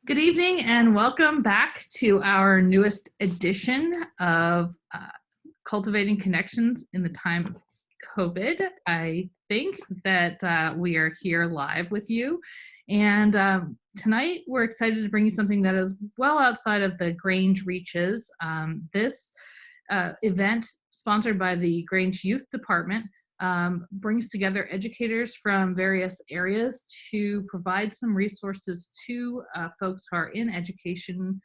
Good evening and welcome back to our newest edition of Cultivating Connections in the Time of COVID. I think that we are here live with you. And tonight we're excited to bring you something that is well outside of the Grange reaches. This event, sponsored by the Grange Youth Department, brings together educators from various areas to provide some resources to folks who are in education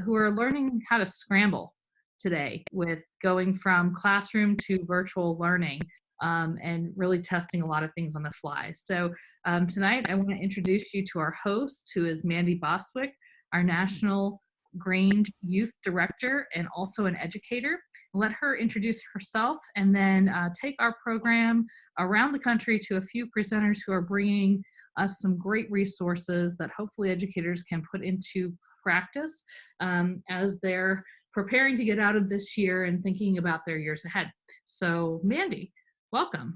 who are learning how to scramble today with going from classroom to virtual learning and really testing a lot of things on the fly. So tonight I want to introduce you to our host, who is Mandy Bostwick, our National Grange Youth Director and also an educator. Let her introduce herself and then take our program around the country to a few presenters who are bringing us some great resources that hopefully educators can put into practice as they're preparing to get out of this year and thinking about their years ahead. So Mandy, welcome.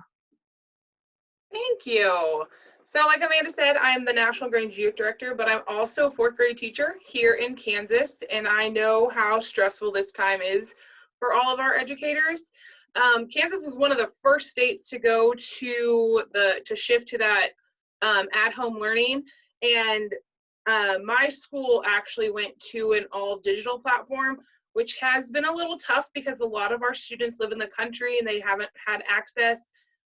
Thank you. So like Amanda said, I'm the National Grange Youth Director, but I'm also a fourth grade teacher here in Kansas, and I know how stressful this time is for all of our educators. Kansas is one of the first states to go to shift to that at-home learning, and my school actually went to an all-digital platform, which has been a little tough because a lot of our students live in the country and they haven't had access.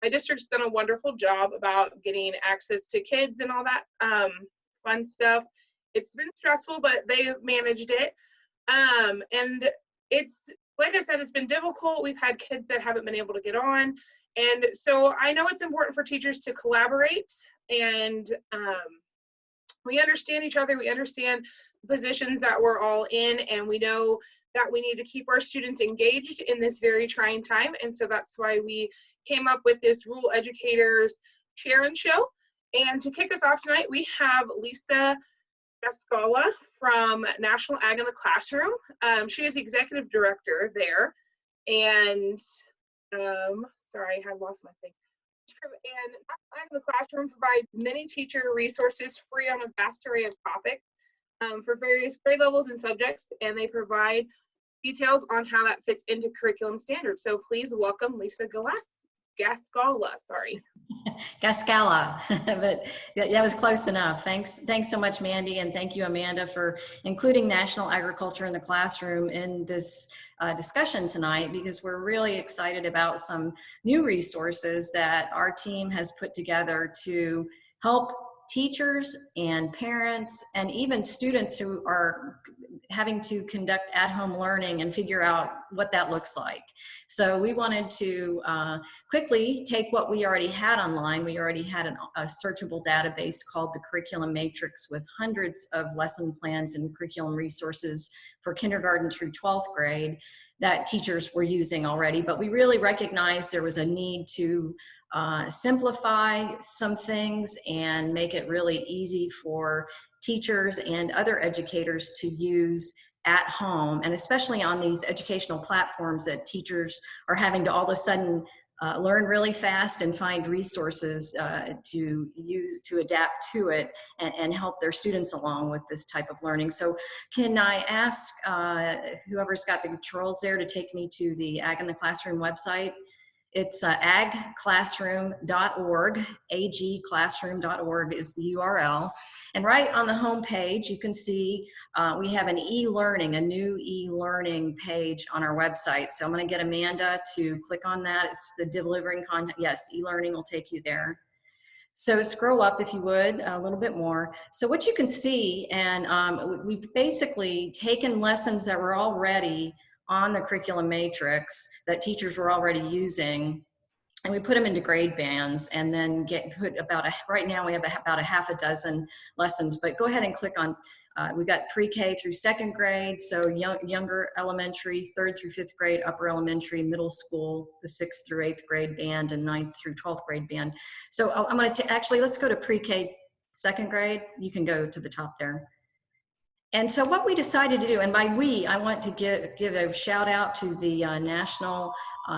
My district's done a wonderful job about getting access to kids and all that fun stuff. It's been stressful, but they've managed it. And it's, like I said, it's been difficult. We've had kids that haven't been able to get on. And so I know it's important for teachers to collaborate, and we understand each other. We understand the positions that we're all in, and we know that we need to keep our students engaged in this very trying time. And so that's why we came up with this Rural Educators Share and Show. And to kick us off tonight, we have Lisa Gaskalla from National Ag in the Classroom. She is the executive director there. And sorry, I have lost my thing. And National Ag in the Classroom provides many teacher resources free on a vast array of topics for various grade levels and subjects, and they provide details on how that fits into curriculum standards. So please welcome Lisa Gaskalla, sorry. Gaskalla, but that was close enough. Thanks so much, Mandy, and thank you, Amanda, for including National Agriculture in the Classroom in this discussion tonight, because we're really excited about some new resources that our team has put together to help teachers and parents and even students who are having to conduct at-home learning and figure out what that looks like. So we wanted to quickly take what we already had online. We already had a searchable database called the Curriculum Matrix with hundreds of lesson plans and curriculum resources for kindergarten through 12th grade that teachers were using already. But we really recognized there was a need to simplify some things and make it really easy for teachers and other educators to use at home, and especially on these educational platforms that teachers are having to all of a sudden learn really fast and find resources to use to adapt to it and help their students along with this type of learning. So can I ask whoever's got the controls there to take me to the Ag in the Classroom website? It's agclassroom.org, agclassroom.org is the URL. And right on the home page, you can see we have an e-learning, a new e-learning page on our website. So I'm gonna get Amanda to click on that. It's the delivering content. Yes, e-learning will take you there. So scroll up if you would, a little bit more. So what you can see, and we've basically taken lessons that were already on the curriculum matrix that teachers were already using, and we put them into grade bands, and then put about right now we have about a half a dozen lessons. But go ahead and click on, we've got pre-K through 2nd grade, so younger elementary, 3rd through 5th grade, upper elementary, middle school, the 6th through 8th grade band, and 9th through 12th grade band. So I'm going to actually, let's go to pre-K 2nd grade. You can go to the top there. And so what we decided to do, and by we, I want to give a shout out to the National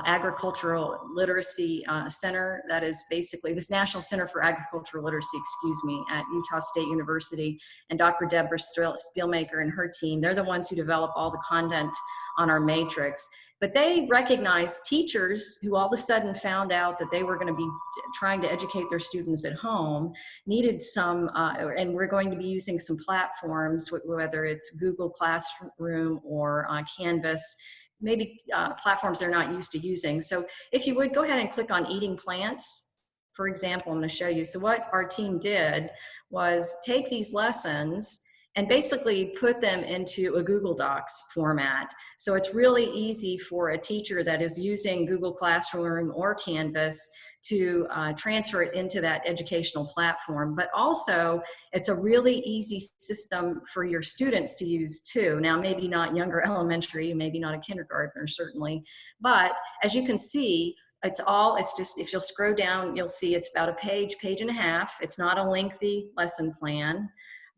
agricultural literacy center that is basically this National Center for Agricultural Literacy, excuse me, at Utah State University, and Dr. Deborah Spielmaker and her team. They're the ones who develop all the content on our matrix. But they recognize teachers who all of a sudden found out that they were going to be trying to educate their students at home, needed some, and we're going to be using some platforms, whether it's Google Classroom or Canvas, maybe platforms they're not used to using. So if you would, go ahead and click on Eating Plants. For example, I'm going to show you. So what our team did was take these lessons and basically put them into a Google Docs format. So it's really easy for a teacher that is using Google Classroom or Canvas to transfer it into that educational platform. But also, it's a really easy system for your students to use too. Now, maybe not younger elementary, maybe not a kindergartner, certainly. But as you can see, it's just, if you'll scroll down, you'll see it's about a page, page and a half. It's not a lengthy lesson plan,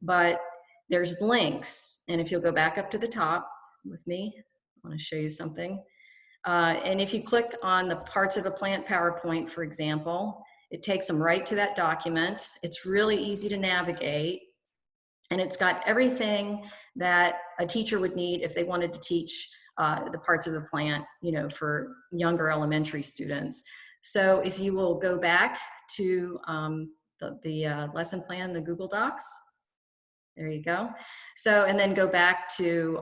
but there's links. And if you'll go back up to the top with me, I want to show you something. And if you click on the parts of a plant PowerPoint, for example, it takes them right to that document. It's really easy to navigate. And it's got everything that a teacher would need if they wanted to teach the parts of the plant, you know, for younger elementary students. So if you will go back to the lesson plan, the Google Docs, there you go. So, and then go back to,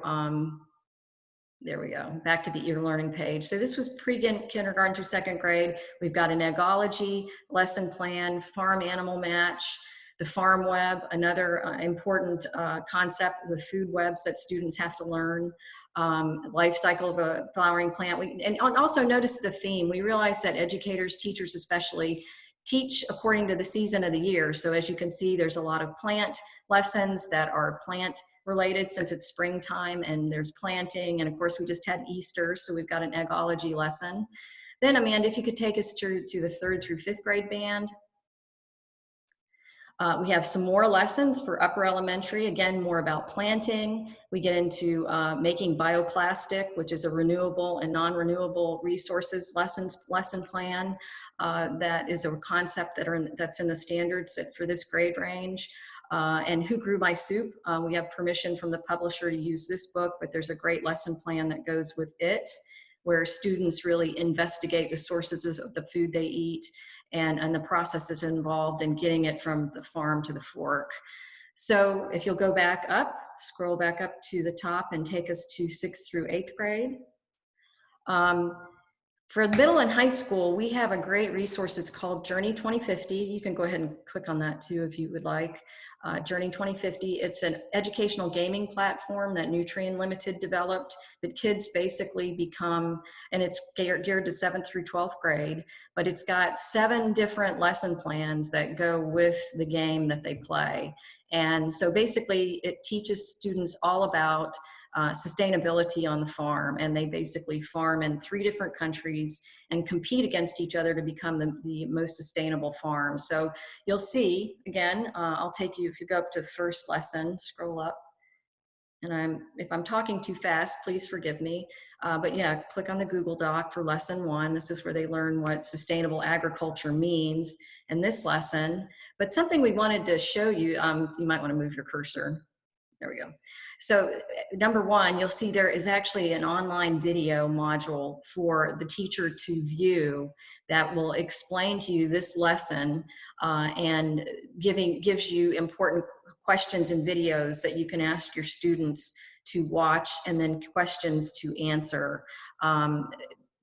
there we go, back to the e-learning page. So this was pre-kindergarten through second grade. We've got an egology lesson plan, farm animal match, the farm web, another important concept with food webs that students have to learn, life cycle of a flowering plant. And also notice the theme. We realize that educators, teachers especially, teach according to the season of the year. So as you can see, there's a lot of plant lessons that are plant related since it's springtime, and there's planting. And of course, we just had Easter, so we've got an egology lesson. Then Amanda, if you could take us to the 3rd through 5th grade band. We have some more lessons for upper elementary, again, more about planting. We get into making bioplastic, which is a renewable and non-renewable resources lesson plan. That is a concept that's in the standards for this grade range. And Who Grew My Soup? We have permission from the publisher to use this book, but there's a great lesson plan that goes with it, where students really investigate the sources of the food they eat and the processes involved in getting it from the farm to the fork. So if you'll go back up, scroll back up to the top and take us to 6th through 8th grade. For middle and high school, we have a great resource. It's called Journey 2050. You can go ahead and click on that too if you would like. Journey 2050, it's an educational gaming platform that Nutrien Limited developed, but kids basically become, and it's geared to 7th through 12th grade, but it's got 7 different lesson plans that go with the game that they play. And so basically it teaches students all about sustainability on the farm, and they basically farm in 3 different countries and compete against each other to become the most sustainable farm. So you'll see, again, I'll take you, if you go up to the first lesson, scroll up, and if I'm talking too fast, please forgive me, but yeah, click on the Google Doc for lesson 1. This is where they learn what sustainable agriculture means in this lesson. But something we wanted to show you, you might want to move your cursor. There we go. So number 1, you'll see there is actually an online video module for the teacher to view that will explain to you this lesson and gives you important questions and videos that you can ask your students to watch, and then questions to answer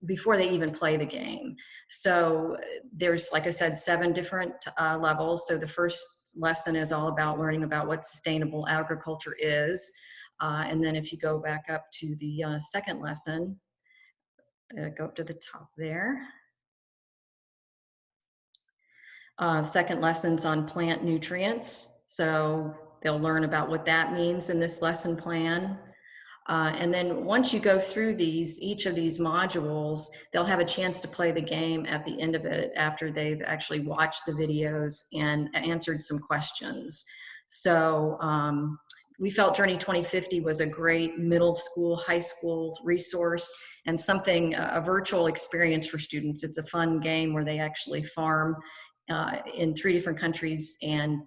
before they even play the game. So there's, like I said, 7 different levels. So the first lesson is all about learning about what sustainable agriculture is. And then if you go back up to the second lesson, go up to the top there. Second lesson's on plant nutrients. So they'll learn about what that means in this lesson plan. And then once you go through each of these modules, they'll have a chance to play the game at the end of it after they've actually watched the videos and answered some questions. So we felt Journey 2050 was a great middle school, high school resource and something, a virtual experience for students. It's a fun game where they actually farm in 3 different countries and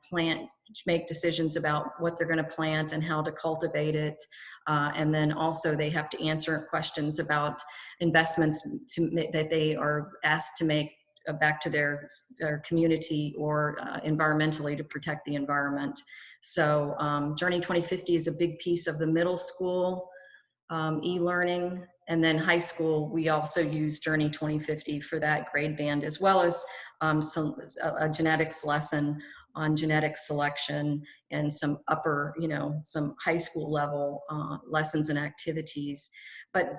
make decisions about what they're going to plant and how to cultivate it. And then also they have to answer questions about investments that they are asked to make back to their community or environmentally to protect the environment. So Journey 2050 is a big piece of the middle school e-learning, and then high school, we also use Journey 2050 for that grade band, as well as a genetics lesson on genetic selection and some some high school level lessons and activities. But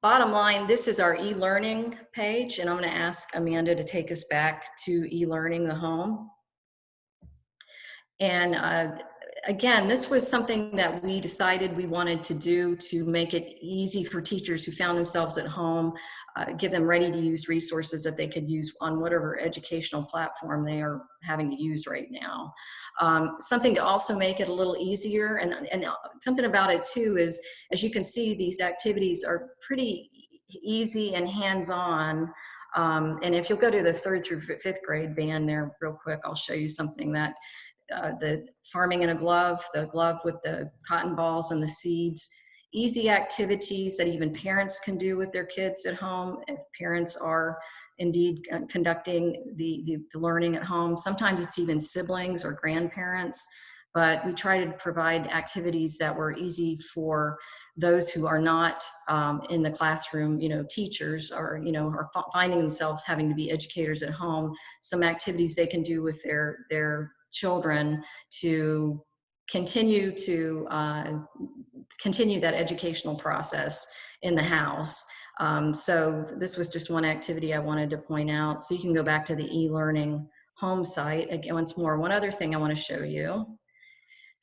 bottom line, this is our e-learning page, and I'm going to ask Amanda to take us back to e-learning, the home. And again, this was something that we decided we wanted to do to make it easy for teachers who found themselves at home, give them ready to use resources that they could use on whatever educational platform they are having to use right now. Something to also make it a little easier, and something about it too is, as you can see, these activities are pretty easy and hands-on. And if you'll go to the 3rd through 5th grade band there real quick, I'll show you something that the farming in a glove, the glove with the cotton balls and the seeds, easy activities that even parents can do with their kids at home if parents are indeed conducting the learning at home. Sometimes it's even siblings or grandparents, but we try to provide activities that were easy for those who are not in the classroom, teachers, or are finding themselves having to be educators at home. Some activities they can do with their children to continue that educational process in the house. So this was just one activity I wanted to point out. So you can go back to the e-learning home site. Again, once more, one other thing I want to show you.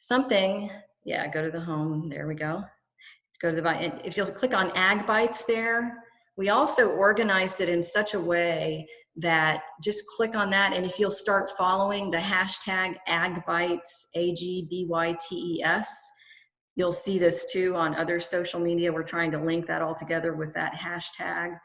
Go to the home, there we go. Go to the, if you'll click on Ag Bites there, we also organized it in such a way that just click on that, and if you'll start following the hashtag AgBites, AGBYTES, you'll see this too on other social media. We're trying to link that all together with that hashtag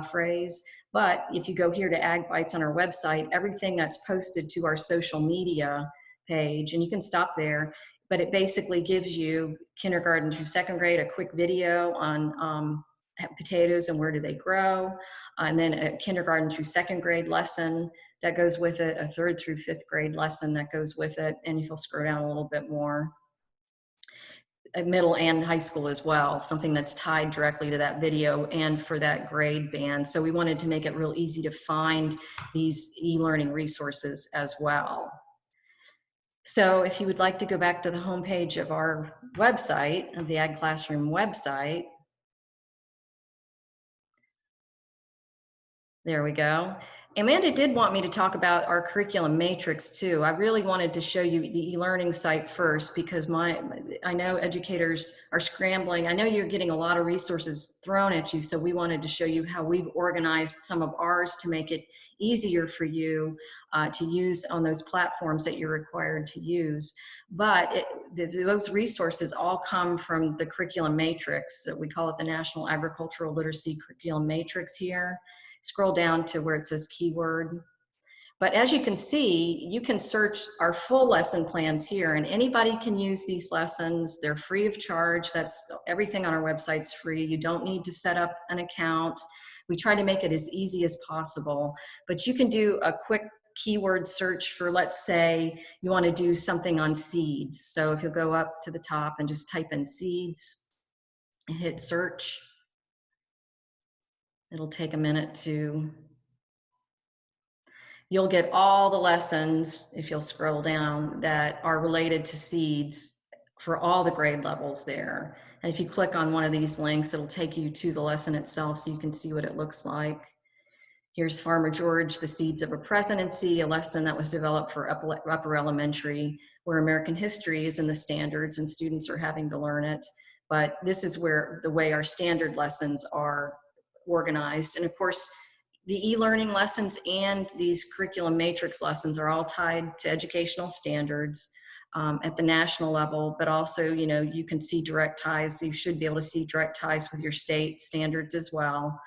phrase. But if you go here to AgBites on our website, everything that's posted to our social media page, and you can stop there, but it basically gives you kindergarten through 2nd grade, a quick video on potatoes and where do they grow, and then a kindergarten through 2nd grade lesson that goes with it, a 3rd through 5th grade lesson that goes with it, and if you'll scroll down a little bit more, middle and high school as well, something that's tied directly to that video and for that grade band. So we wanted to make it real easy to find these e-learning resources as well. So if you would like to go back to the homepage of our website, of the Ag Classroom website, there we go. Amanda did want me to talk about our curriculum matrix too. I really wanted to show you the e-learning site first because I know educators are scrambling. I know you're getting a lot of resources thrown at you, so we wanted to show you how we've organized some of ours to make it easier for you to use on those platforms that you're required to use. But those resources all come from the curriculum matrix. We call it the National Agricultural Literacy Curriculum Matrix here. Scroll down to where it says keyword. But as you can see, you can search our full lesson plans here, and anybody can use these lessons. They're free of charge. That's everything on our website's free. You don't need to set up an account. We try to make it as easy as possible, but you can do a quick keyword search for, let's say, you want to do something on seeds. So if you'll go up to the top and just type in seeds and hit search, it'll take a minute to, you'll get all the lessons, if you'll scroll down, that are related to seeds for all the grade levels there. And if you click on one of these links, it'll take you to the lesson itself so you can see what it looks like. Here's Farmer George, The Seeds of a Presidency, a lesson that was developed for upper elementary, where American history is in the standards and students are having to learn it. But this is where the way our standard lessons are organized. And of course, the e-learning lessons and these curriculum matrix lessons are all tied to educational standards. at the national level, but also, you know, you can see direct ties. You should be able to see direct ties with your state standards as well.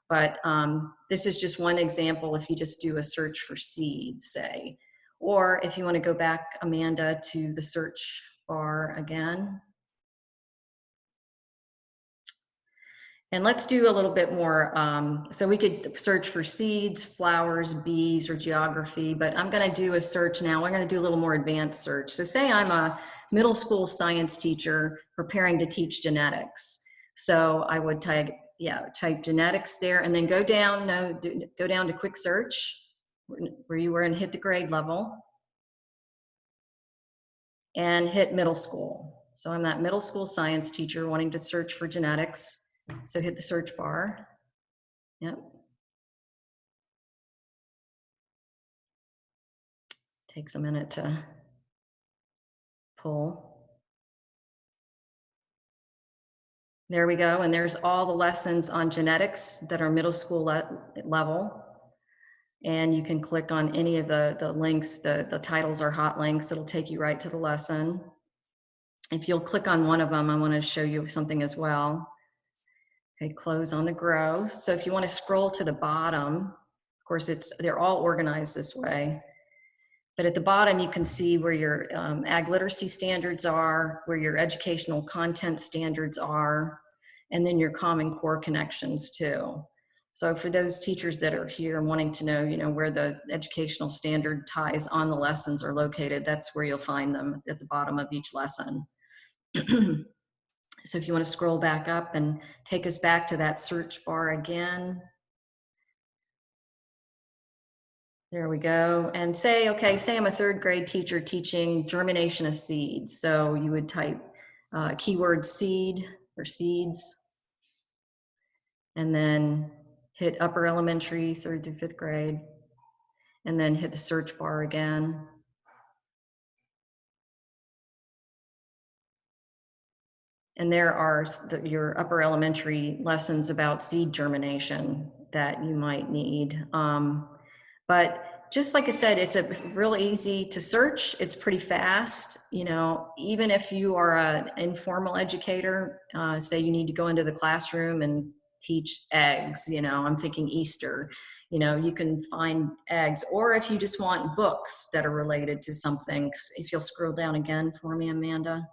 But this is just one example if you just do a search for seeds, say. Or if you want to go back, Amanda, to the search bar again. And let's do a little bit more. So we could search for seeds, flowers, bees, or geography, but I'm going to do a search now. We're going to do a little more advanced search. So say I'm a middle school science teacher preparing to teach genetics. So I would type genetics there, and then go down to quick search where you were, and hit the grade level and hit middle school. So I'm that middle school science teacher wanting to search for genetics. So hit the search bar. Yep. Takes a minute to pull. There we go. And there's all the lessons on genetics that are middle school level. And you can click on any of the links. The titles are hot links. It'll take you right to the lesson. If you'll click on one of them, I want to show you something as well. Okay, close on the grow. So if you want to scroll to the bottom, of course, they're all organized this way. But at the bottom, you can see where your ag literacy standards are, where your educational content standards are, and then your Common Core connections too. So for those teachers that are here wanting to know, you know, where the educational standard ties on the lessons are located, that's where you'll find them at the bottom of each lesson. So if you want to scroll back up and take us back to that search bar again. There we go. And say I'm a third grade teacher teaching germination of seeds. So you would type keyword seed or seeds, and then hit upper elementary, 3rd through 5th grade, and then hit the search bar again. And there are your upper elementary lessons about seed germination that you might need. But just like I said, it's real easy to search. It's pretty fast. You know, even if you are an informal educator, say you need to go into the classroom and teach eggs, you know, I'm thinking Easter, you know, you can find eggs. Or if you just want books that are related to something, if you'll scroll down again for me, Amanda.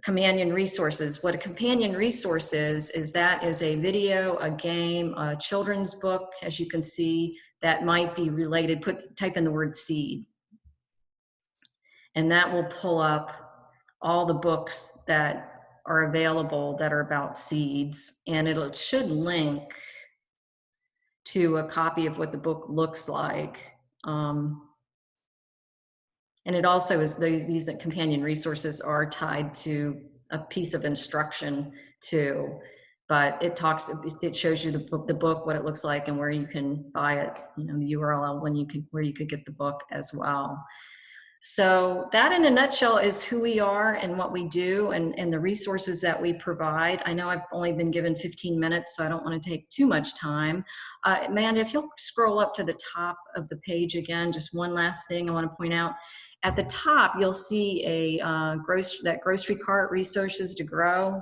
Companion resources. What a companion resource is that is a video, a game, a children's book, as you can see, that might be related. Type in the word seed, and that will pull up all the books that are available that are about seeds, and it should link to a copy of what the book looks like. And it also is, these companion resources are tied to a piece of instruction too, but it shows you the book, what it looks like, and where you can buy it, you know, the URL where you could get the book as well. So that in a nutshell is who we are and what we do and the resources that we provide. I know I've only been given 15 minutes, so I don't want to take too much time. Amanda, if you'll scroll up to the top of the page again, just one last thing I want to point out. At the top, you'll see that grocery cart, resources to grow.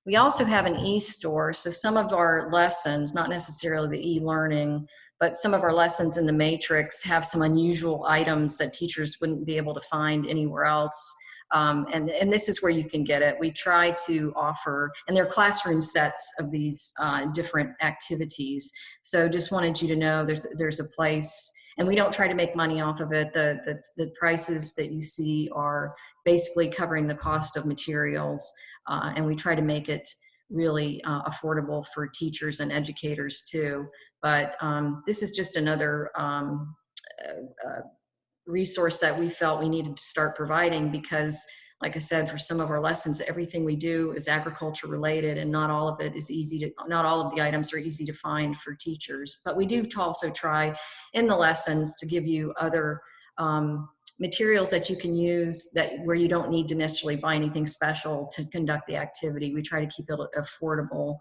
We also have an e-store, so some of our lessons, not necessarily the e-learning, but some of our lessons in the matrix have some unusual items that teachers wouldn't be able to find anywhere else. And this is where you can get it. We try to offer, and they're classroom sets of these different activities. So just wanted you to know there's a place, and we don't try to make money off of it. The prices that you see are basically covering the cost of materials, and we try to make it really affordable for teachers and educators too. But this is just another resource that we felt we needed to start providing because, like I said, for some of our lessons, everything we do is agriculture related, and not all of it is not all of the items are easy to find for teachers. But we do also try in the lessons to give you other materials that you can use where you don't need to necessarily buy anything special to conduct the activity. We try to keep it affordable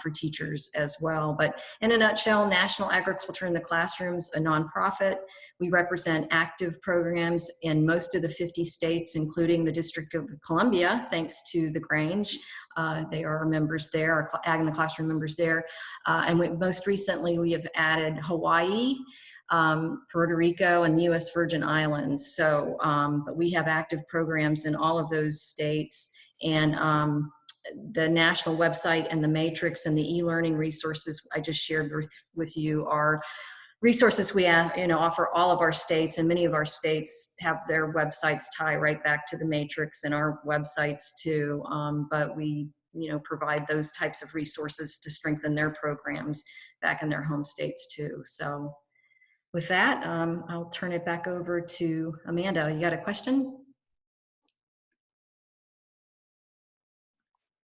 for teachers as well. But in a nutshell, National Agriculture in the Classroom is a nonprofit. We represent active programs in most of the 50 states, including the District of Columbia, thanks to the Grange. They are our members there, our Ag in the Classroom members there. And most recently, we have added Hawaii, Puerto Rico, and the U.S. Virgin Islands. So, but we have active programs in all of those states. And the national website and the matrix and the e-learning resources I just shared with you are resources we offer all of our states, and many of our states have their websites tie right back to the matrix and our websites too. But we provide those types of resources to strengthen their programs back in their home states too. So with that, I'll turn it back over to Amanda. You got a question?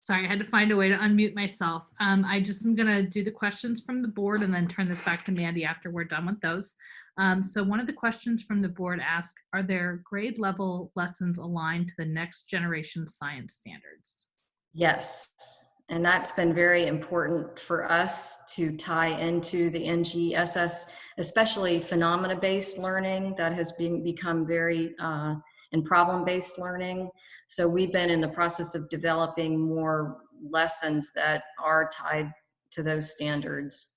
Sorry, I had to find a way to unmute myself. I just am going to do the questions from the board and then turn this back to Mandy after we're done with those. So one of the questions from the board asks, are there grade level lessons aligned to the next generation science standards? Yes, and that's been very important for us to tie into the NGSS, especially phenomena-based learning that has become very, and problem-based learning. So we've been in the process of developing more lessons that are tied to those standards.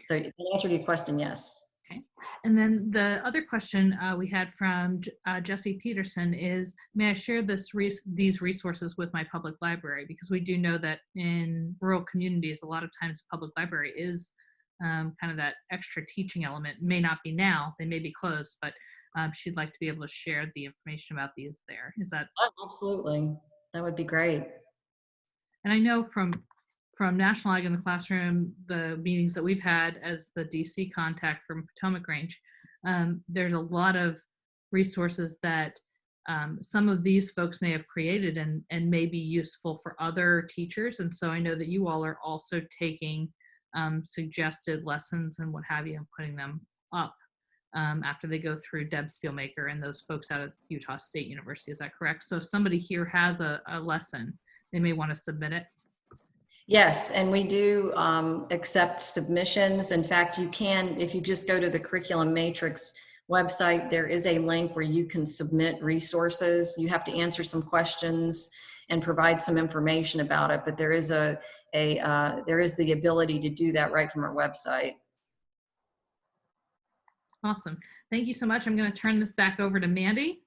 So in answer to your question, yes. Okay. And then the other question we had from Jesse Peterson is, may I share these resources with my public library? Because we do know that in rural communities, a lot of times public library is kind of that extra teaching element. May not be now, they may be closed, but she'd like to be able to share the information about these there. Is that? Absolutely, that would be great. And I know from National Ag in the Classroom, the meetings that we've had as the DC contact from Potomac Grange, there's a lot of resources that some of these folks may have created and may be useful for other teachers. And so I know that you all are also taking suggested lessons and what have you and putting them up after they go through Deb Spielmaker and those folks out of Utah State University. Is that correct? So if somebody here has a lesson, they may want to submit it. Yes, and we do accept submissions. In fact, you can, if you just go to the Curriculum Matrix website, there is a link where you can submit resources. You have to answer some questions and provide some information about it, but there is there is the ability to do that right from our website. Awesome. Thank you so much. I'm going to turn this back over to Mandy.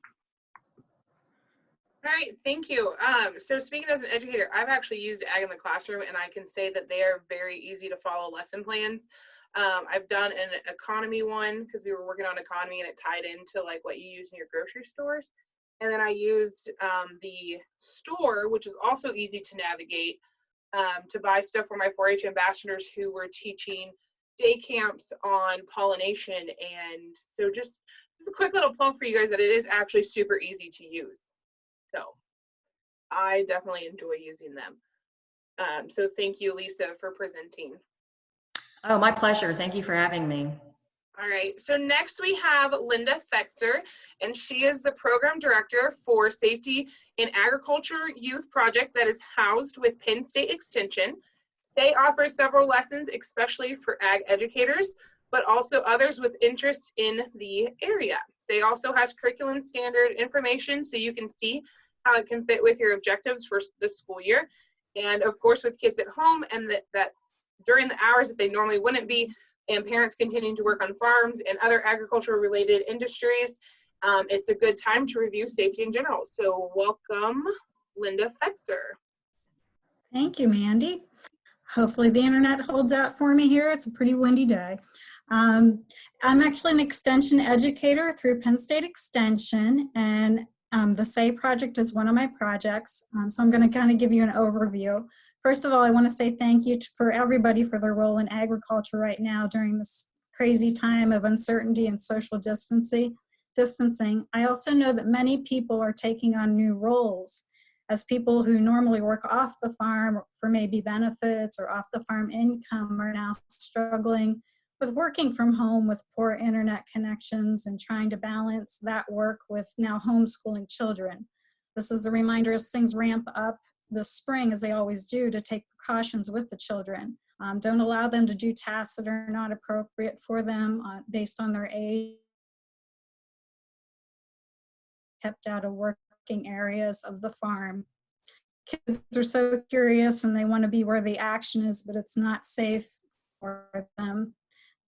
All right, thank you. So speaking as an educator, I've actually used Ag in the Classroom, and I can say that they are very easy to follow lesson plans. I've done an economy one because we were working on economy and it tied into like what you use in your grocery stores. And then I used the store, which is also easy to navigate, to buy stuff for my 4-H ambassadors who were teaching day camps on pollination. And so just a quick little plug for you guys that it is actually super easy to use. So I definitely enjoy using them. So thank you, Lisa, for presenting. Oh, my pleasure. Thank you for having me. All right, so next we have Linda Effexor, and she is the Program Director for Safety in Agriculture Youth Project that is housed with Penn State Extension. SAY offers several lessons, especially for ag educators, but also others with interest in the area. SAY also has curriculum standard information so you can see how it can fit with your objectives for the school year. And of course, with kids at home and that during the hours that they normally wouldn't be, and parents continuing to work on farms and other agricultural related industries, it's a good time to review safety in general. So welcome, Linda Fetzer. Thank you, Mandy. Hopefully the internet holds out for me here. It's a pretty windy day. I'm actually an extension educator through Penn State Extension, and the SAY project is one of my projects. So I'm going to kind of give you an overview. First of all, I want to say thank you for everybody for their role in agriculture right now during this crazy time of uncertainty and social distancing. I also know that many people are taking on new roles as people who normally work off the farm for maybe benefits or off the farm income are now struggling with working from home with poor internet connections and trying to balance that work with now homeschooling children. This is a reminder as things ramp up this spring, as they always do, to take precautions with the children. Don't allow them to do tasks that are not appropriate for them based on their age. Kept out of working areas of the farm. Kids are so curious and they want to be where the action is, but it's not safe for them.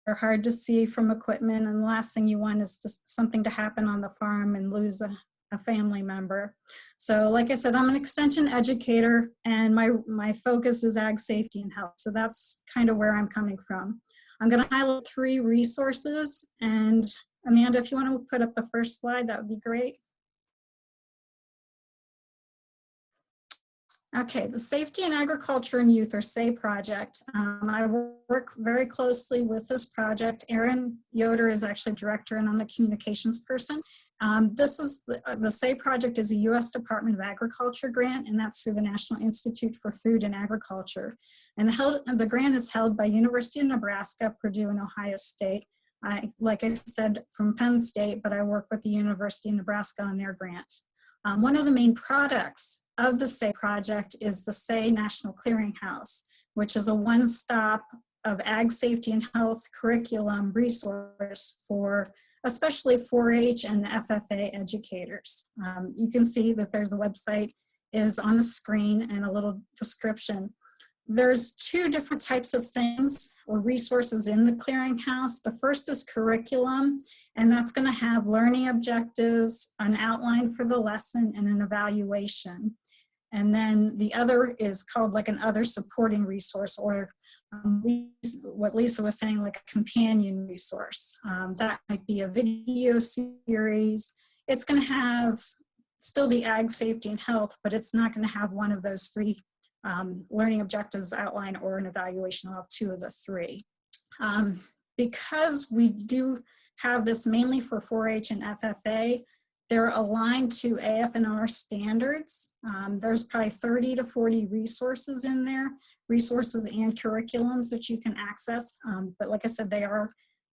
They're hard to see from equipment, and the last thing you want is just something to happen on the farm and lose a family member. So like I said, I'm an extension educator, and my focus is ag safety and health. So that's kind of where I'm coming from. I'm going to highlight 3 resources, and Amanda, if you want to put up the first slide, that would be great. Okay, the Safety in Agriculture and Youth, or SAY project. I work very closely with this project. Erin Yoder is actually director and I'm the communications person. This is the SAY project is a U.S. Department of Agriculture grant, and that's through the National Institute for Food and Agriculture. And the grant is held by University of Nebraska, Purdue, and Ohio State. Like I said, from Penn State, but I work with the University of Nebraska on their grant. One of the main products of the SAY project is the SAY National Clearinghouse, which is a one-stop of ag safety and health curriculum resource for especially 4-H and FFA educators. You can see that there's a website is on the screen and a little description. There's 2 different types of things or resources in the clearinghouse. The first is curriculum, and that's going to have learning objectives, an outline for the lesson, and an evaluation. And then the other is called like an other supporting resource, or what Lisa was saying, like a companion resource. That might be a video series. It's going to have still the ag safety and health, but it's not going to have one of those 3 learning objectives outline or an evaluation. I'll have 2 of the 3. Because we do have this mainly for 4-H and FFA, they're aligned to AFNR standards. There's probably 30 to 40 resources in there, resources and curriculums that you can access. But like I said, they are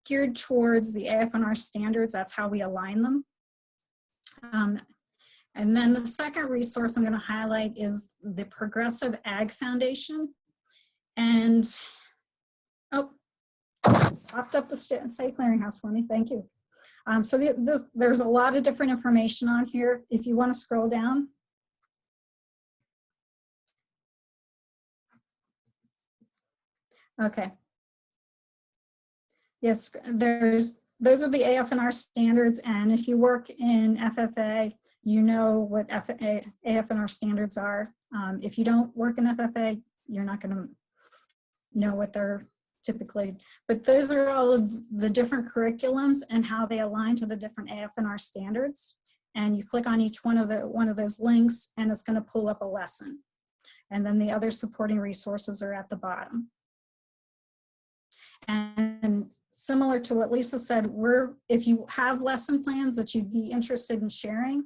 geared towards the AFNR standards. That's how we align them. And then the second resource I'm going to highlight is the Progressive Ag Foundation. And, oh, popped up the SAY Clearinghouse for me, thank you. So there's a lot of different information on here. If you want to scroll down. Okay. Yes, those are the AFNR standards, and if you work in FFA, you know what AFNR standards are. If you don't work in FFA, you're not going to know what they're typically, but those are all of the different curriculums and how they align to the different AFNR standards. And you click on each one of those links and it's going to pull up a lesson. And then the other supporting resources are at the bottom. And similar to what Lisa said, if you have lesson plans that you'd be interested in sharing,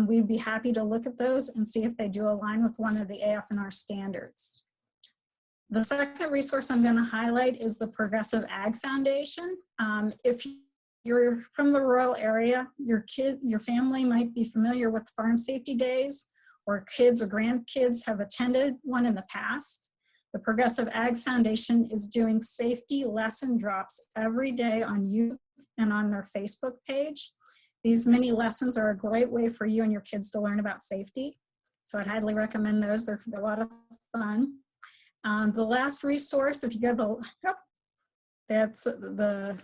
we'd be happy to look at those and see if they do align with one of the AFNR standards. The second resource I'm going to highlight is the Progressive Ag Foundation. If you're from the rural area, your family might be familiar with Farm Safety Days, or kids or grandkids have attended one in the past. The Progressive Ag Foundation is doing safety lesson drops every day on YouTube and on their Facebook page. These mini lessons are a great way for you and your kids to learn about safety. So I'd highly recommend those. They're a lot of fun. The last resource, if you go that's the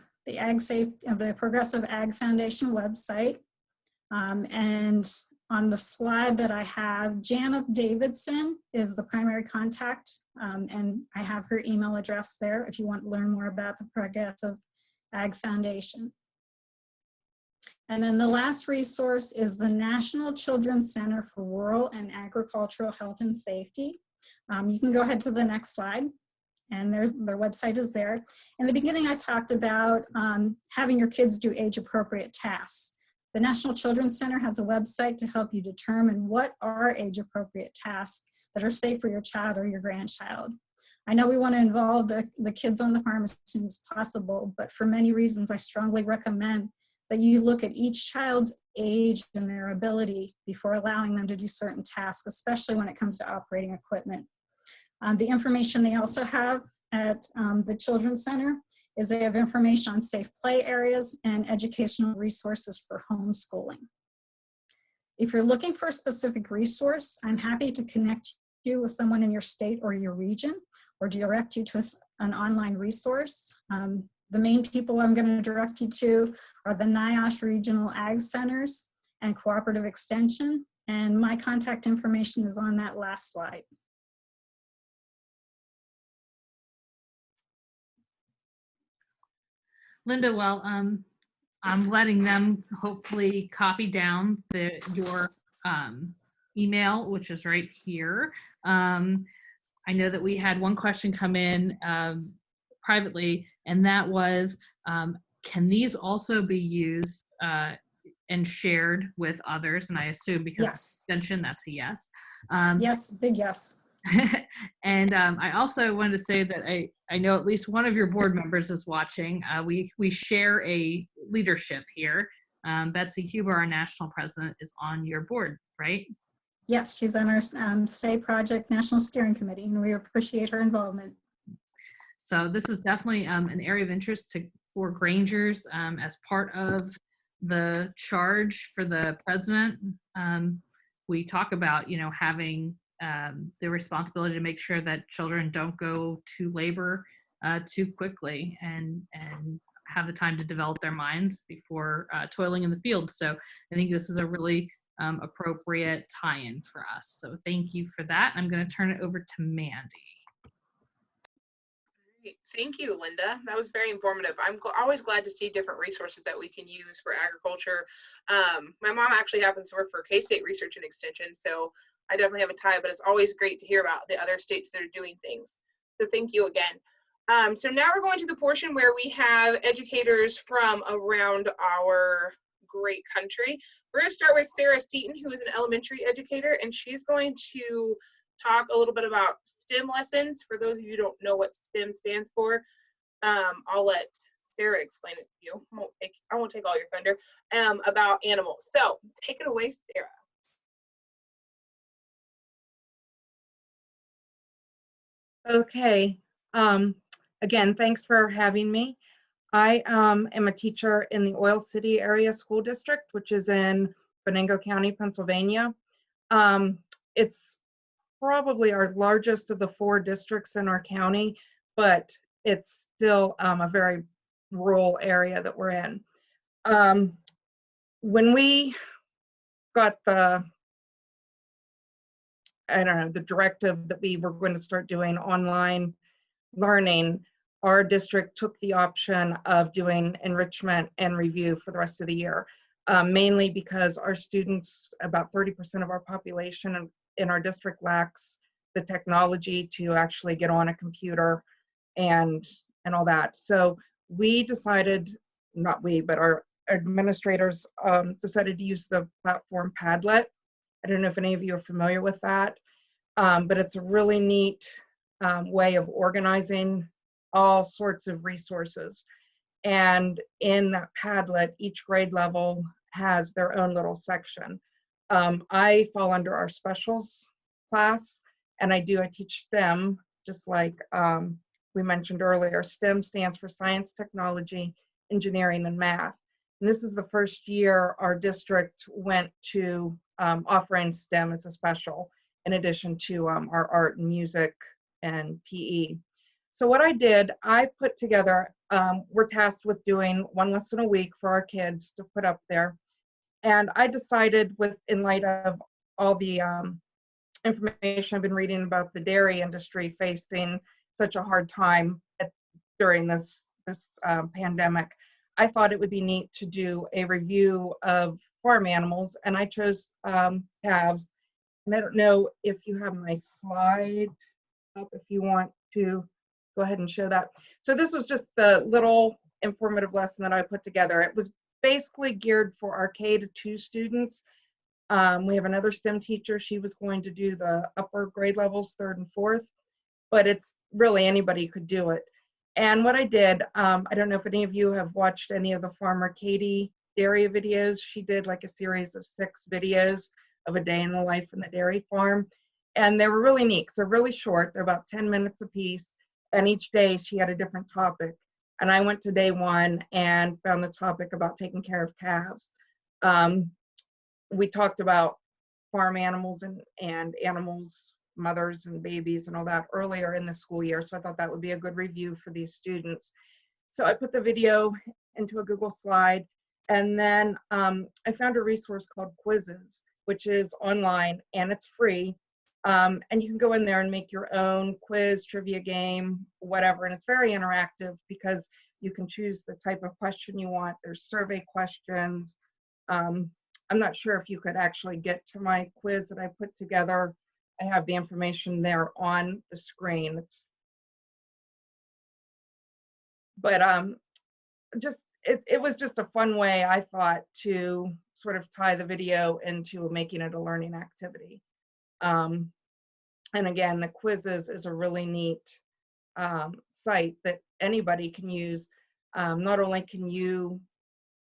Progressive Ag Foundation website. And on the slide that I have, Janet Davidson is the primary contact, and I have her email address there if you want to learn more about the Progressive Ag Foundation. And then the last resource is the National Children's Center for Rural and Agricultural Health and Safety. You can go ahead to the next slide, and their website is there. In the beginning, I talked about having your kids do age-appropriate tasks. The National Children's Center has a website to help you determine what are age-appropriate tasks that are safe for your child or your grandchild. I know we want to involve the kids on the farm as soon as possible, but for many reasons, I strongly recommend that you look at each child's age and their ability before allowing them to do certain tasks, especially when it comes to operating equipment. The information they also have at the Children's Center is they have information on safe play areas and educational resources for homeschooling. If you're looking for a specific resource, I'm happy to connect you with someone in your state or your region, or direct you to an online resource. The main people I'm going to direct you to are the NIOSH Regional Ag Centers and Cooperative Extension, and my contact information is on that last slide. Linda, well, I'm letting them hopefully copy down your email, which is right here. I know that we had one question come in privately, and that was, can these also be used and shared with others? And I assume because Yes. extension, that's a yes. Yes, big yes. And I also wanted to say that I know at least one of your board members is watching. We share a leadership here. Betsy Huber, our national president, is on your board, right? Yes, she's on our SAY Project National Steering Committee, and we appreciate her involvement. So this is definitely an area of interest for Grangers as part of the charge for the president. We talk about, having the responsibility to make sure that children don't go to labor too quickly and have the time to develop their minds before toiling in the field. So I think this is a really appropriate tie-in for us. So thank you for that. I'm going to turn it over to Mandy. Great. Thank you, Linda. That was very informative. I'm always glad to see different resources that we can use for agriculture. My mom actually happens to work for K-State Research and Extension, so I definitely have a tie, but it's always great to hear about the other states that are doing things. So thank you again. So now we're going to the portion where we have educators from around our great country. We're going to start with Sarah Seaton, who is an elementary educator, and she's going to talk a little bit about STEM lessons. For those of you who don't know what STEM stands for, I'll let Sarah explain it to you. I won't take all your thunder, about animals. So take it away, Sarah. Okay. Again, thanks for having me. I am a teacher in the Oil City Area School District, which is in Venango County, Pennsylvania. It's probably our largest of the 4 districts in our county, but it's still a very rural area that we're in. When we got the directive that we were going to start doing online learning, our district took the option of doing enrichment and review for the rest of the year, mainly because our students, about 30% of our population in our district, lacks the technology to actually get on a computer and all that. So we decided, not we, but our administrators decided to use the platform Padlet. I don't know if any of you are familiar with that, but it's a really neat way of organizing all sorts of resources. And in that Padlet, each grade level has their own little section. I fall under our specials class, and I teach STEM, just like we mentioned earlier. STEM stands for science, technology, engineering, and math. And this is the first year our district went to offering STEM as a special, in addition to our art and music and PE. So what I did, I put together, we're tasked with doing 1 lesson a week for our kids to put up there. And I decided, in light of all the information I've been reading about the dairy industry facing such a hard time during this pandemic, I thought it would be neat to do a review of farm animals, and I chose calves. And I don't know if you have my slide up, if you want to go ahead and show that. So this was just the little informative lesson that I put together. It was basically geared for our K-2 students. We have another STEM teacher. She was going to do the upper grade levels, 3rd and 4th. but it's really anybody could do it. And what I did, I don't know if any of you have watched any of the Farmer Katie dairy videos. She did like a series of 6 videos of a day in the life in the dairy farm. And they were really neat. So they're really short. They're about 10 minutes a piece. And each day she had a different topic. And I went to day 1 and found the topic about taking care of calves. We talked about farm animals and animals, mothers and babies and all that earlier in the school year. So I thought that would be a good review for these students. So I put the video into a Google slide, and then I found a resource called Quizzes, which is online and it's free. And you can go in there and make your own quiz, trivia game, whatever. And it's very interactive because you can choose the type of question you want. There's survey questions. I'm not sure if you could actually get to my quiz that I put together. I have the information there on the screen. It was just a fun way, I thought, to sort of tie the video into making it a learning activity. And again, the Quizzes is a really neat site that anybody can use. Not only can you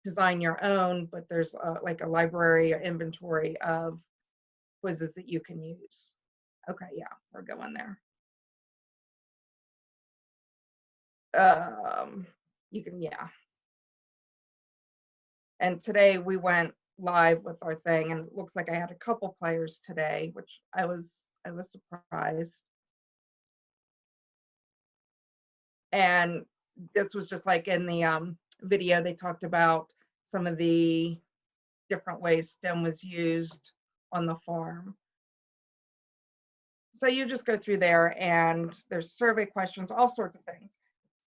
design your own, but there's like a library or inventory of quizzes that you can use. Okay, yeah, we're going there. You can, yeah. And today we went live with our thing, and it looks like I had a couple players today, which I was surprised. And this was just like in the video, they talked about some of the different ways STEM was used on the farm. So you just go through there and there's survey questions, all sorts of things.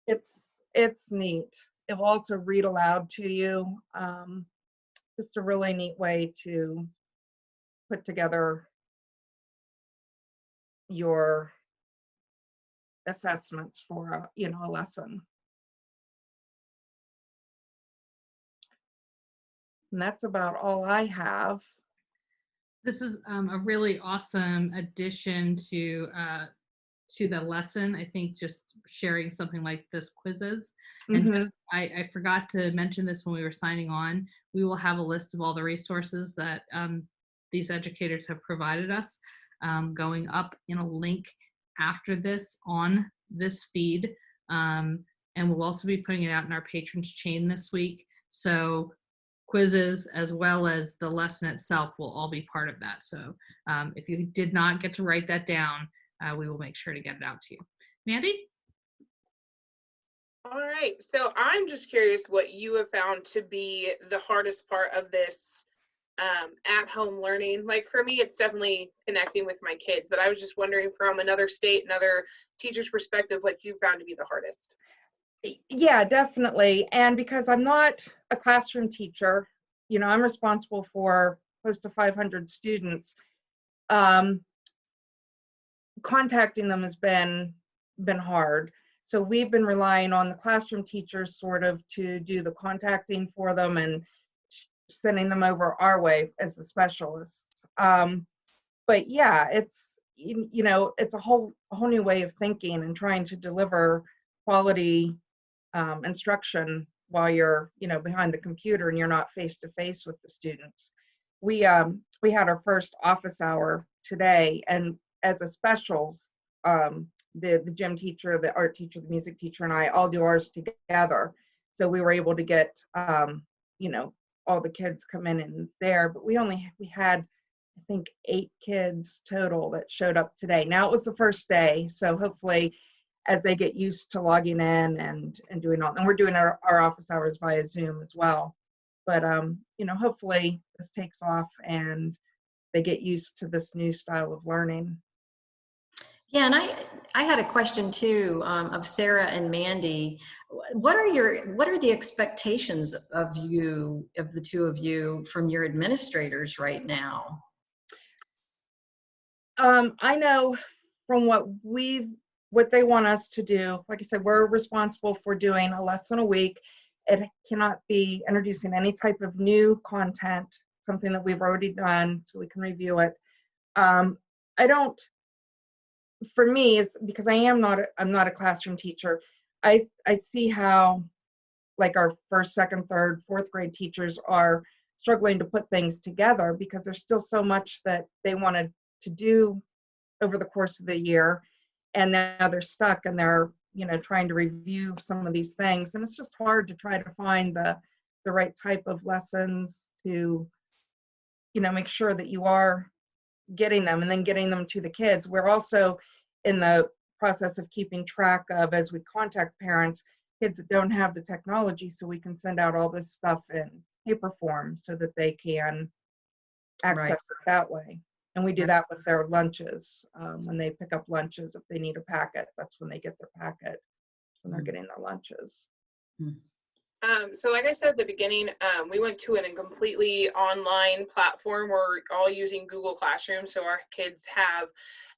It's neat. It will also read aloud to you. Just a really neat way to put together your assessments for a lesson. And that's about all I have. This is a really awesome addition to the lesson. I think just sharing something like this, Quizzes. And just, I forgot to mention this when we were signing on. We will have a list of all the resources that these educators have provided us going up in a link after this on this feed. And we'll also be putting it out in our patrons chain this week. So Quizzes as well as the lesson itself will all be part of that. So if you did not get to write that down, we will make sure to get it out to you. Mandy? All right, so I'm just curious what you have found to be the hardest part of this at-home learning. Like for me, it's definitely connecting with my kids, but I was just wondering from another state, another teacher's perspective, what you found to be the hardest. Yeah, definitely. And because I'm not a classroom teacher, I'm responsible for close to 500 students. Contacting them has been hard. So we've been relying on the classroom teachers sort of to do the contacting for them and sending them over our way as the specialists. But yeah, it's it's a whole new way of thinking and trying to deliver quality instruction while you're behind the computer and you're not face to face with the students. We had our first office hour today, and as a specials, the gym teacher, the art teacher, the music teacher, and I all do ours together. So we were able to get all the kids come in there, but we had I think 8 kids total that showed up today. Now it was the first day, so hopefully as they get used to logging in and doing all, and we're doing our office hours via Zoom as well. But hopefully this takes off and they get used to this new style of learning. Yeah, and I had a question too of Sarah and Mandy. What are the expectations of the two of you from your administrators right now? I know from what they want us to do. Like I said, we're responsible for doing a lesson a week. It cannot be introducing any type of new content, something that we've already done, so we can review it. for me, it's because I'm not a classroom teacher. I see how like our first, second, third, fourth grade teachers are struggling to put things together because there's still so much that they wanted to do over the course of the year, and now they're stuck and they're trying to review some of these things, and it's just hard to try to find the right type of lessons to make sure that you are getting them and then getting them to the kids. We're also in the process of keeping track of, as we contact parents, kids that don't have the technology, so we can send out all this stuff in paper form so that they can access it that way. And we do that with their lunches. When they pick up lunches, if they need a packet, that's when they get their packet, when they're getting their lunches. So like I said at the beginning, we went to a completely online platform. We're all using Google Classroom, so our kids have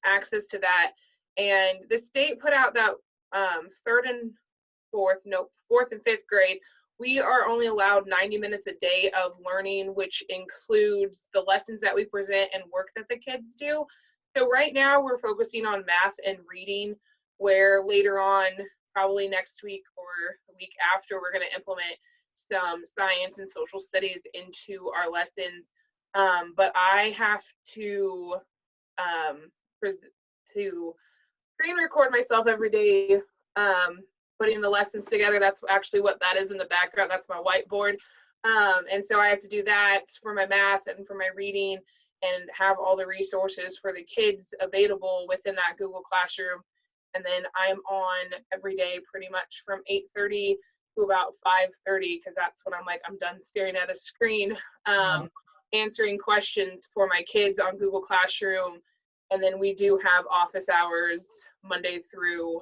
access to that. And the state put out that fourth and fifth grade, we are only allowed 90 minutes a day of learning, which includes the lessons that we present and work that the kids do. So right now we're focusing on math and reading, where later on, probably next week or the week after, we're going to implement some science and social studies into our lessons. But I have to screen record myself every day, putting the lessons together. That's actually what that is in the background. That's my whiteboard. And so I have to do that for my math and for my reading, and have all the resources for the kids available within that Google Classroom. And then I'm on every day pretty much from 8:30 to about 5:30, because that's when I'm done staring at a screen, answering questions for my kids on Google Classroom. And then we do have office hours Monday through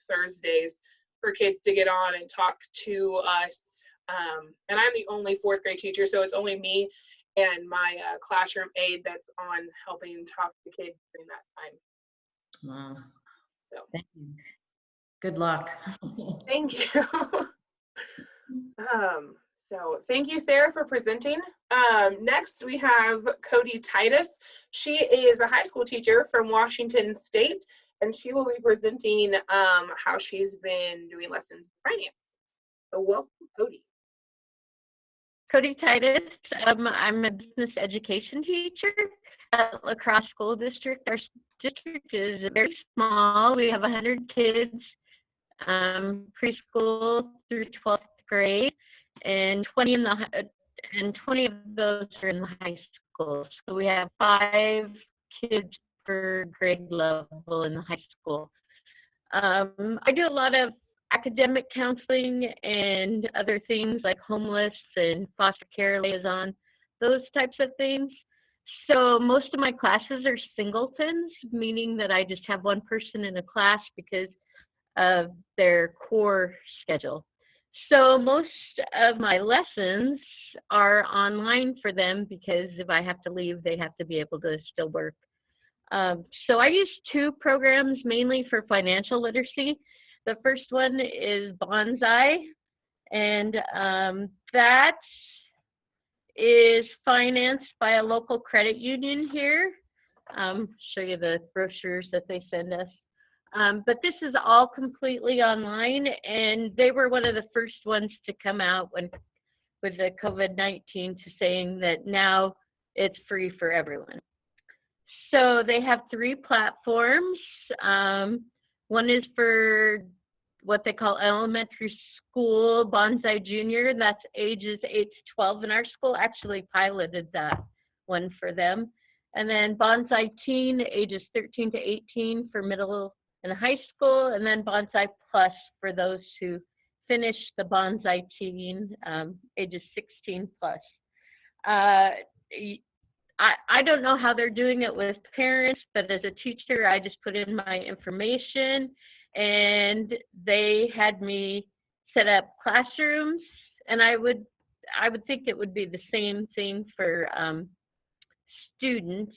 Thursdays for kids to get on and talk to us. And I'm the only fourth grade teacher, so it's only me and my classroom aide that's on helping talk to kids during that time. Wow. So. Thank you. Good luck. Thank you. So thank you, Sarah, for presenting. Next, we have Cody Titus. She is a high school teacher from Washington State, and she will be presenting how she's been doing lessons in finance. So welcome, Cody. Cody Titus. I'm a business education teacher at La Crosse School District. Our district is very small. We have 100 kids, preschool through 12th grade, and 20 of those are in the high school. So we have 5 kids per grade level in the high school. I do a lot of academic counseling and other things like homeless and foster care liaison, those types of things. So most of my classes are singletons, meaning that I just have one person in a class because of their core schedule. So most of my lessons are online for them, because if I have to leave, they have to be able to still work. So I use 2 programs mainly for financial literacy. The first one is Bonsai, and that is financed by a local credit union here. Show you the brochures that they send us. But this is all completely online, and they were one of the first ones to come out with the COVID-19 to saying that now it's free for everyone. So they have 3 platforms. One is for what they call elementary school, Bonsai Junior. That's ages 8 to 12, and our school actually piloted that one for them. And then Bonsai Teen, ages 13 to 18 for middle and high school, and then Bonsai Plus for those who finish the Bonsai Teen, ages 16 plus. I don't know how they're doing it with parents, but as a teacher, I just put in my information, and they had me set up classrooms, and I would think it would be the same thing for students.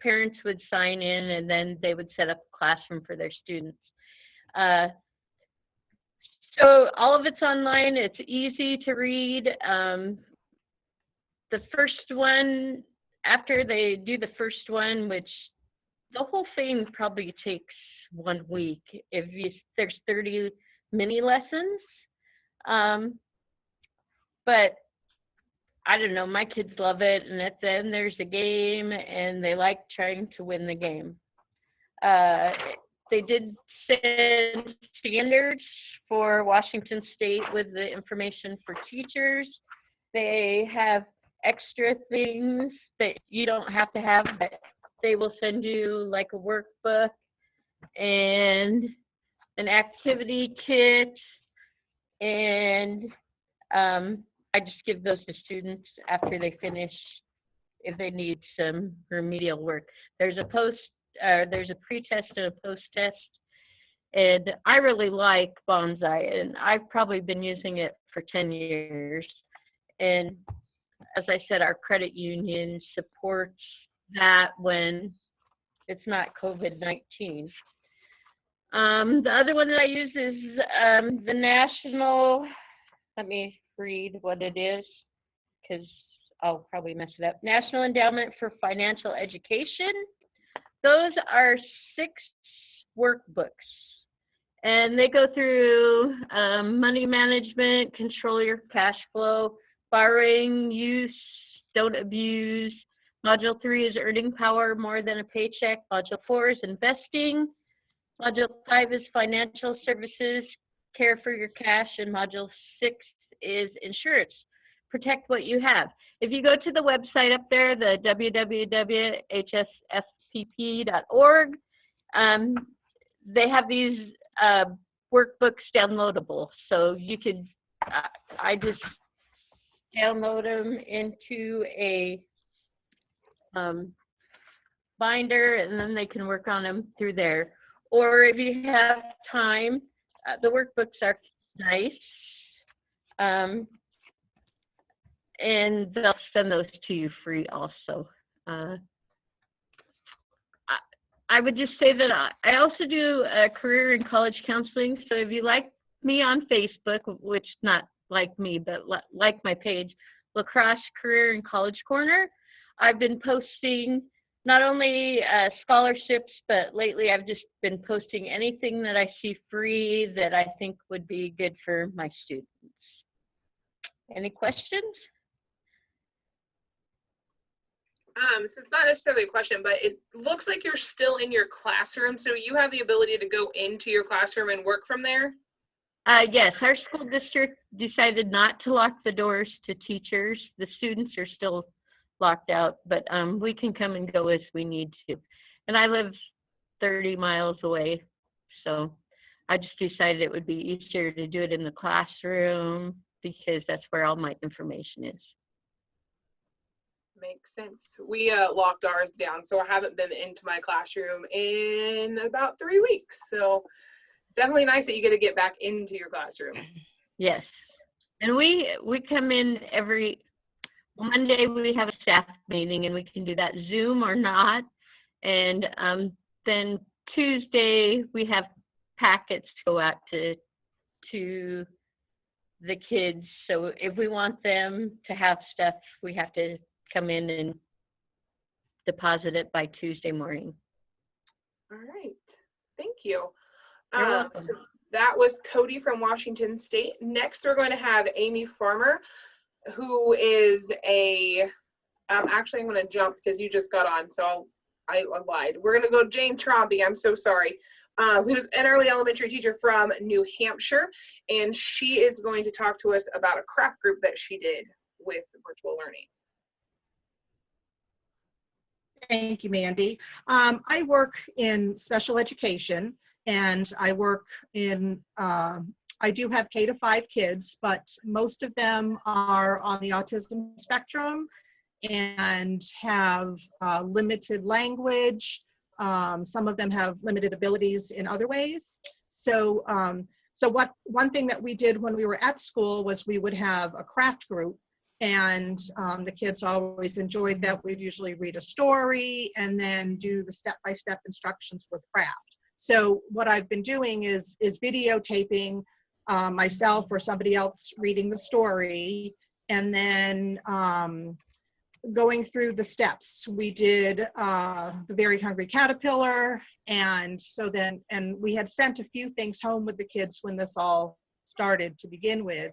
Parents would sign in, and then they would set up a classroom for their students. So all of it's online. It's easy to read. The first one, after they do the first one, which the whole thing probably takes 1 week there's 30 mini lessons. But I don't know, my kids love it, and at the end there's a game, and they like trying to win the game. They did send standards for Washington State with the information for teachers. They have extra things that you don't have to have, but they will send you like a workbook and an activity kit, and I just give those to students after they finish if they need some remedial work. There's a pre-test and a post-test, and I really like Bonsai, and I've probably been using it for 10 years. And as I said, our credit union supports that when it's not COVID-19. The other one that I use is the National, let me read what it is, because I'll probably mess it up. National Endowment for Financial Education. Those are 6 workbooks, and they go through money management, control your cash flow, borrowing, use, don't abuse. Module 3 is earning power more than a paycheck. Module 4 is investing. Module 5 is financial services, care for your cash, and Module 6 is insurance. Protect what you have. If you go to the website up there, the www.hsfpp.org, they have these workbooks downloadable. So you could, I just download them into a binder, and then they can work on them through there. Or if you have time, the workbooks are nice. And they'll send those to you free also. I would just say that I also do career and college counseling. So if you like me on Facebook, which not like me, but like my page, Lacrosse Career and College Corner, I've been posting not only scholarships, but lately I've just been posting anything that I see free that I think would be good for my students. Any questions? So it's not necessarily a question, but it looks like you're still in your classroom, so you have the ability to go into your classroom and work from there? Yes, our school district decided not to lock the doors to teachers. The students are still locked out, but we can come and go as we need to. And I live 30 miles away, so I just decided it would be easier to do it in the classroom because that's where all my information is. Makes sense. We locked ours down, so I haven't been into my classroom in about 3 weeks. So definitely nice that you get to get back into your classroom. Yes, and we come in every Monday. We have a staff meeting, and we can do that Zoom or not. And then Tuesday we have packets go out to the kids. So if we want them to have stuff, we have to come in and deposit it by Tuesday morning. All right, thank you. You're welcome. So that was Cody from Washington State. Next, we're going to have Amy Farmer, who is actually I'm going to jump because you just got on, so I lied. We're going to go Jane Tromby, I'm so sorry, who's an early elementary teacher from New Hampshire, and she is going to talk to us about a craft group that she did with virtual learning. Thank you, Mandy. I work in special education, and I work in, I do have K-5 kids, but most of them are on the autism spectrum and have limited language. Some of them have limited abilities in other ways. So, one thing that we did when we were at school was we would have a craft group. And the kids always enjoyed that. We'd usually read a story and then do the step-by-step instructions with craft. So what I've been doing is videotaping myself or somebody else reading the story, and then going through the steps. We did the Very Hungry Caterpillar, and we had sent a few things home with the kids when this all started to begin with.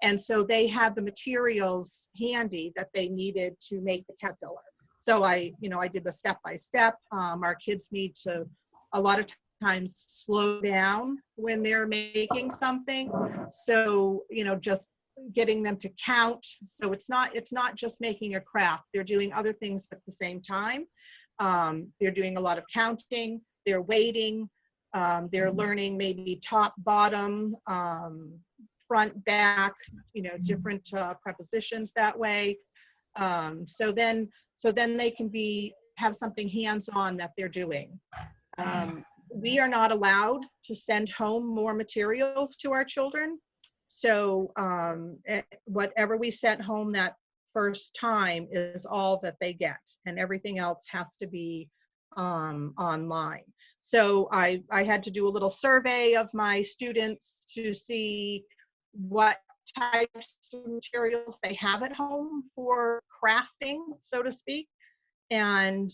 And so they had the materials handy that they needed to make the caterpillar. So I did the step-by-step. Our kids need to, a lot of times, slow down when they're making something. So, just getting them to count. So it's not just making a craft. They're doing other things at the same time. They're doing a lot of counting. They're weighting. They're learning maybe top, bottom, front, back, different prepositions that way. So then they can have something hands-on that they're doing. We are not allowed to send home more materials to our children. So whatever we sent home that first time is all that they get, and everything else has to be online. So I had to do a little survey of my students to see what types of materials they have at home for crafting, so to speak, and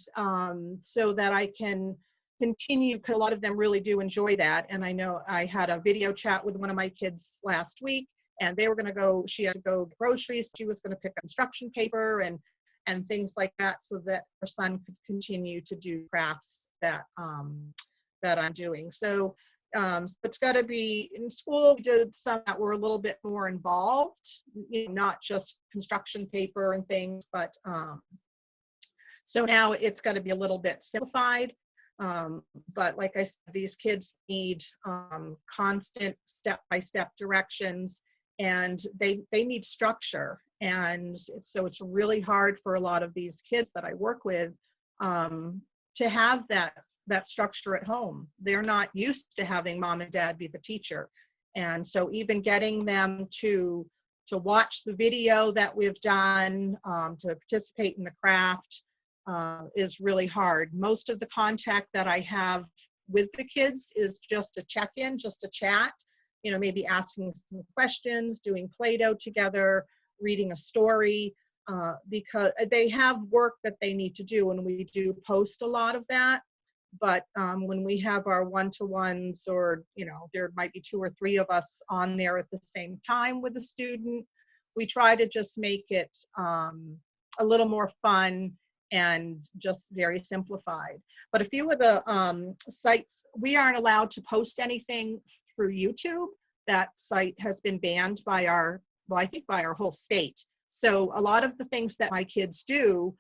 so that I can continue, because a lot of them really do enjoy that. And I know I had a video chat with one of my kids last week, and they were going to go, she had to go to groceries, she was going to pick up construction paper and things like that, so that her son could continue to do crafts that I'm doing. So it's got to be, in school we did some that were a little bit more involved, not just construction paper and things, but so now it's got to be a little bit simplified. But like I said, these kids need constant step-by-step directions, and they need structure. And so it's really hard for a lot of these kids that I work with to have that structure at home. They're not used to having mom and dad be the teacher. And so even getting them to watch the video that we've done, to participate in the craft, is really hard. Most of the contact that I have with the kids is just a check-in, just a chat, maybe asking some questions, doing Play-Doh together, reading a story, because they have work that they need to do, and we do post a lot of that. But when we have our one-to-ones, or there might be 2 or 3 of us on there at the same time with a student, we try to just make it a little more fun and just very simplified. But a few of the sites, we aren't allowed to post anything through YouTube. That site has been banned by our whole state. So a lot of the things that my kids do,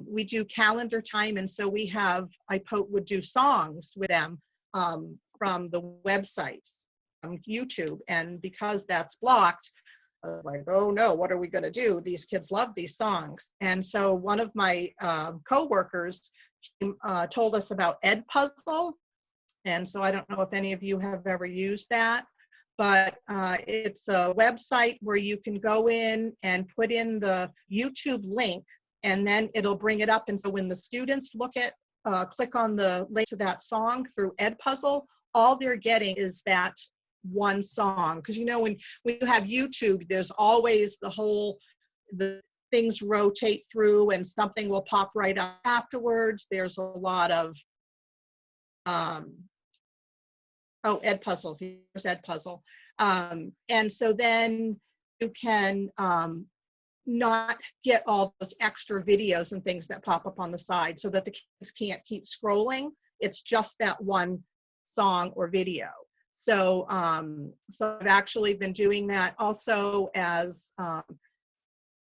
we do calendar time, and so I would do songs with them from the websites, YouTube, and because that's blocked, I was like, oh no, what are we going to do? These kids love these songs. And so one of my co-workers told us about Edpuzzle. And so I don't know if any of you have ever used that, but it's a website where you can go in and put in the YouTube link, and then it'll bring it up. And so when the students click on the link to that song through Edpuzzle, all they're getting is that one song. Because when you have YouTube, there's always the things rotate through and something will pop right up afterwards. There's a lot of Edpuzzle. Here's Edpuzzle. And so then you can not get all those extra videos and things that pop up on the side, so that the kids can't keep scrolling. It's just that one song or video. So I've actually been doing that also, as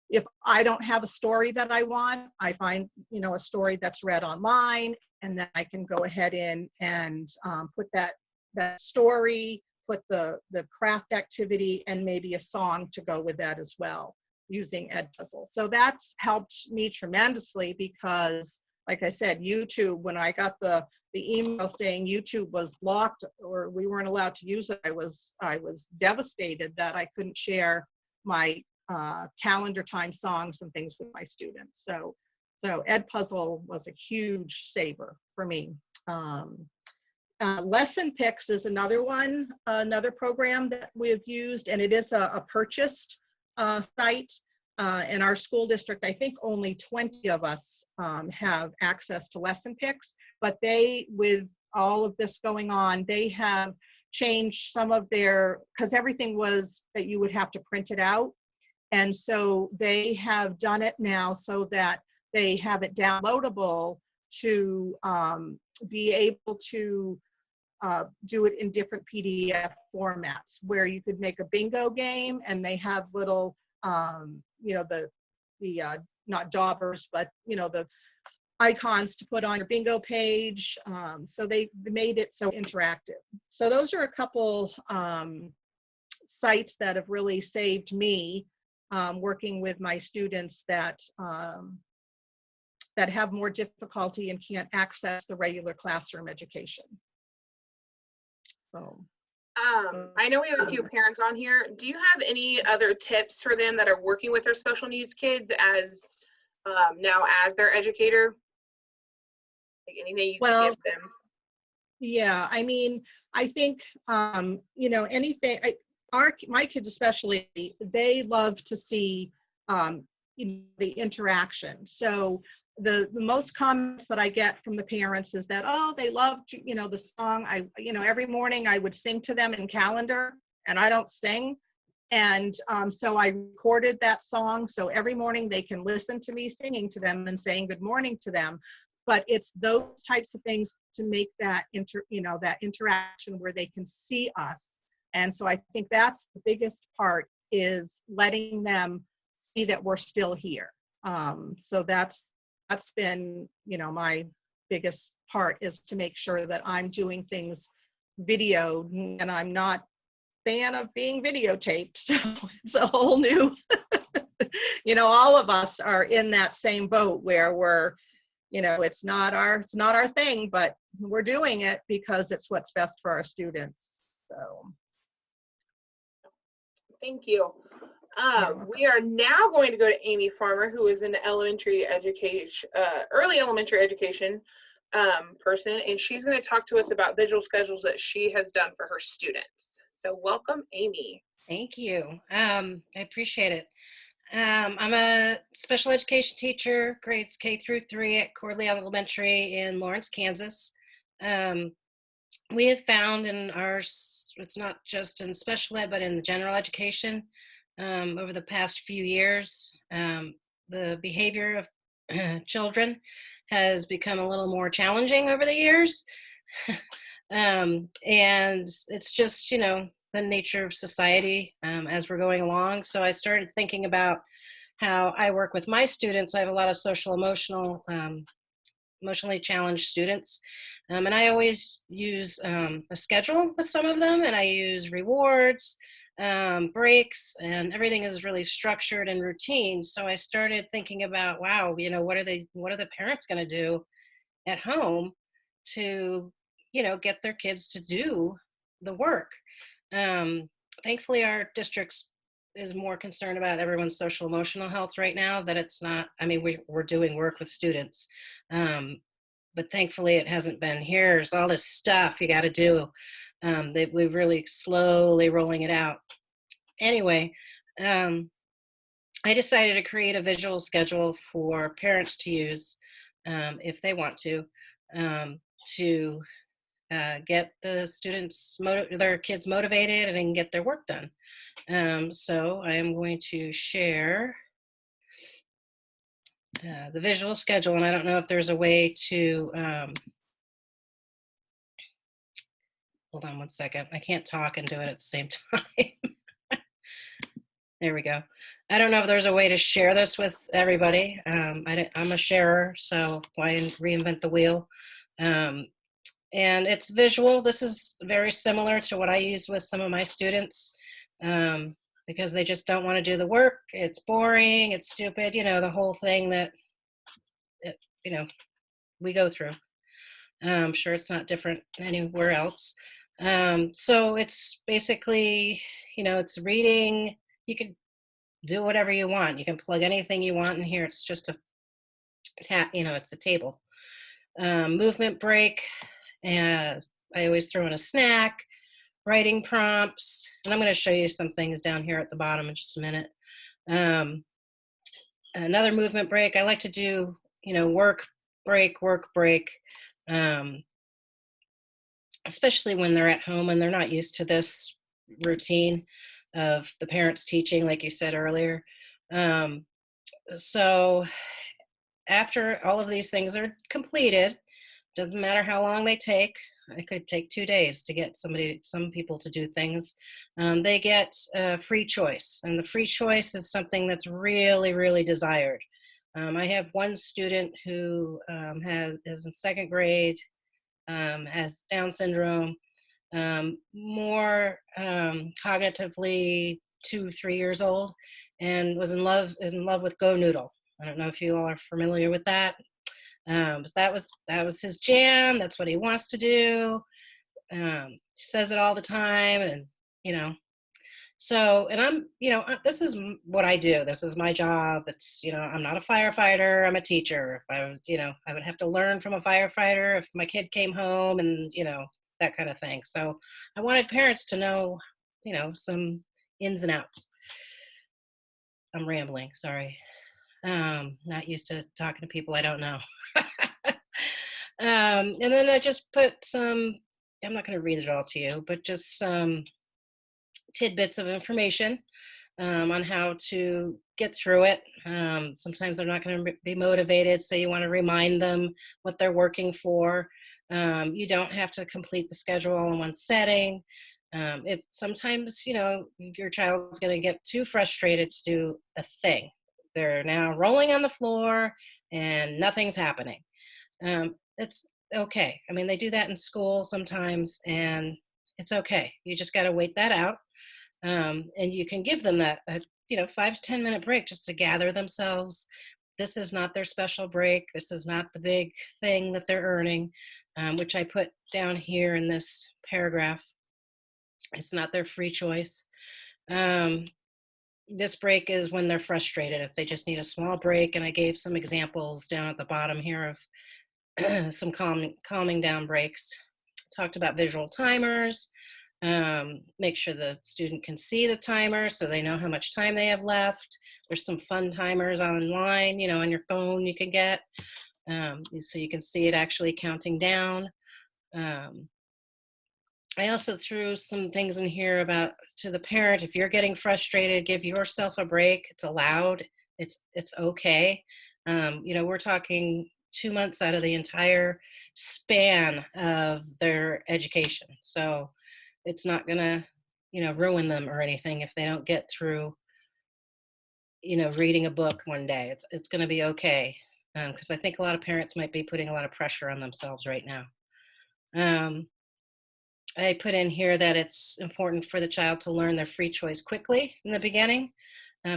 if I don't have a story that I want, I find a story that's read online, and then I can go ahead in and put that story, put the craft activity, and maybe a song to go with that as well, using Edpuzzle. So that's helped me tremendously, because like I said, YouTube, when I got the email saying YouTube was blocked or we weren't allowed to use it, I was devastated that I couldn't share my calendar time songs and things with my students. So Edpuzzle was a huge saver for me. Lesson Picks is another program that we have used, and it is a purchased site. in our school district, I think only 20 of us have access to lesson picks, but they, with all of this going on, they have changed some of their, because everything was that you would have to print it out. And so they have done it now so that they have it downloadable to be able to do it in different PDF formats, where you could make a bingo game, and they have little, you know, the not daubers, but, you know, the icons to put on your bingo page. So they made it so interactive. So those are a couple sites that have really saved me working with my students that that have more difficulty and can't access the regular classroom education. So I know we have a few parents on here. Do you have any other tips for them that are working with their special needs kids as now as their educator? Like anything you can give them? Yeah, I mean, I think you know, anything. My kids especially, they love to see you know, the interaction. So the most comments that I get from the parents is that, oh, they loved, you know, the song. You know, every morning I would sing to them in calendar, and I don't sing. And so I recorded that song. So every morning they can listen to me singing to them and saying good morning to them. But it's those types of things to make that you know, that interaction where they can see us. And so I think that's the biggest part, is letting them see that we're still here. So that's been, you know, my biggest part, is to make sure that I'm doing things video, and I'm not a fan of being videotaped. So it's a whole new, you know, all of us are in that same boat where we're, you know, it's not our thing, but we're doing it because it's what's best for our students. So. Thank you. We are now going to go to Amy Farmer, who is an elementary education, early elementary education person, and she's going to talk to us about visual schedules that she has done for her students. So welcome, Amy. Thank you. I appreciate it. I'm a special education teacher, grades K through 3 at Cordley Elementary in Lawrence, Kansas. We have found in our, it's not just in special ed, but in the general education, over the past few years, the behavior of children has become a little more challenging over the years. And it's just, you know, the nature of society as we're going along. So I started thinking about how I work with my students. I have a lot of social emotionally challenged students. And I always use a schedule with some of them, and I use rewards, breaks, and everything is really structured and routine. So I started thinking about, wow, you know, what are the parents going to do at home to, you know, get their kids to do the work? Thankfully, our district is more concerned about everyone's social emotional health right now, that it's not, I mean, we're doing work with students. But thankfully it hasn't been, here's all this stuff you got to do. We're really slowly rolling it out. Anyway, I decided to create a visual schedule for parents to use if they want to get the students, their kids motivated and get their work done. So I am going to share the visual schedule, and I don't know if there's a way to, hold on one second. I can't talk and do it at the same time. There we go. I don't know if there's a way to share this with everybody. I'm a sharer, so why reinvent the wheel? And it's visual. This is very similar to what I use with some of my students because they just don't want to do the work. It's boring, it's stupid, you know, the whole thing that, you know, we go through. I'm sure it's not different anywhere else. So it's basically, you know, it's reading. You can do whatever you want. You can plug anything you want in here. It's just you know, it's a table. Movement break. And I always throw in a snack, writing prompts, and I'm going to show you some things down here at the bottom in just a minute. another movement break. I like to do, work break, especially when they're at home and they're not used to this routine of the parents teaching, like you said earlier. So after all of these things are completed, doesn't matter how long they take. It could take 2 days to get some people to do things. They get free choice, and the free choice is something that's really, really desired. I have one student who is in 2nd grade, has Down syndrome, more cognitively 2-3 years old, and was in love with Go Noodle. I don't know if you all are familiar with that. But that was his jam. That's what he wants to do. He says it all the time, and so, and I'm, this is what I do. This is my job. It's, I'm not a firefighter. I'm a teacher. If I was, I would have to learn from a firefighter if my kid came home, and that kind of thing. So I wanted parents to know, some ins and outs. I'm rambling. Sorry. Not used to talking to people I don't know. And then I just put some, I'm not going to read it all to you, but just some tidbits of information on how to get through it. Sometimes they're not going to be motivated, so you want to remind them what they're working for. You don't have to complete the schedule all in one setting. If sometimes, your child's going to get too frustrated to do a thing. They're now rolling on the floor and nothing's happening. It's okay. I mean, they do that in school sometimes, and it's okay. You just got to wait that out. And you can give them that, 5 to 10 minute break just to gather themselves. This is not their special break. This is not the big thing that they're earning, which I put down here in this paragraph. It's not their free choice. This break is when they're frustrated, if they just need a small break. And I gave some examples down at the bottom here of some calming down breaks. Talked about visual timers. Make sure the student can see the timer so they know how much time they have left. There's some fun timers online, on your phone you can get, so you can see it actually counting down. I also threw some things in here about to the parent, if you're getting frustrated, give yourself a break. It's allowed. It's okay. We're talking 2 months out of the entire span of their education. So it's not gonna, ruin them or anything if they don't get through, reading a book one day. It's gonna be okay. Because I think a lot of parents might be putting a lot of pressure on themselves right now. I put in here that it's important for the child to learn their free choice quickly in the beginning,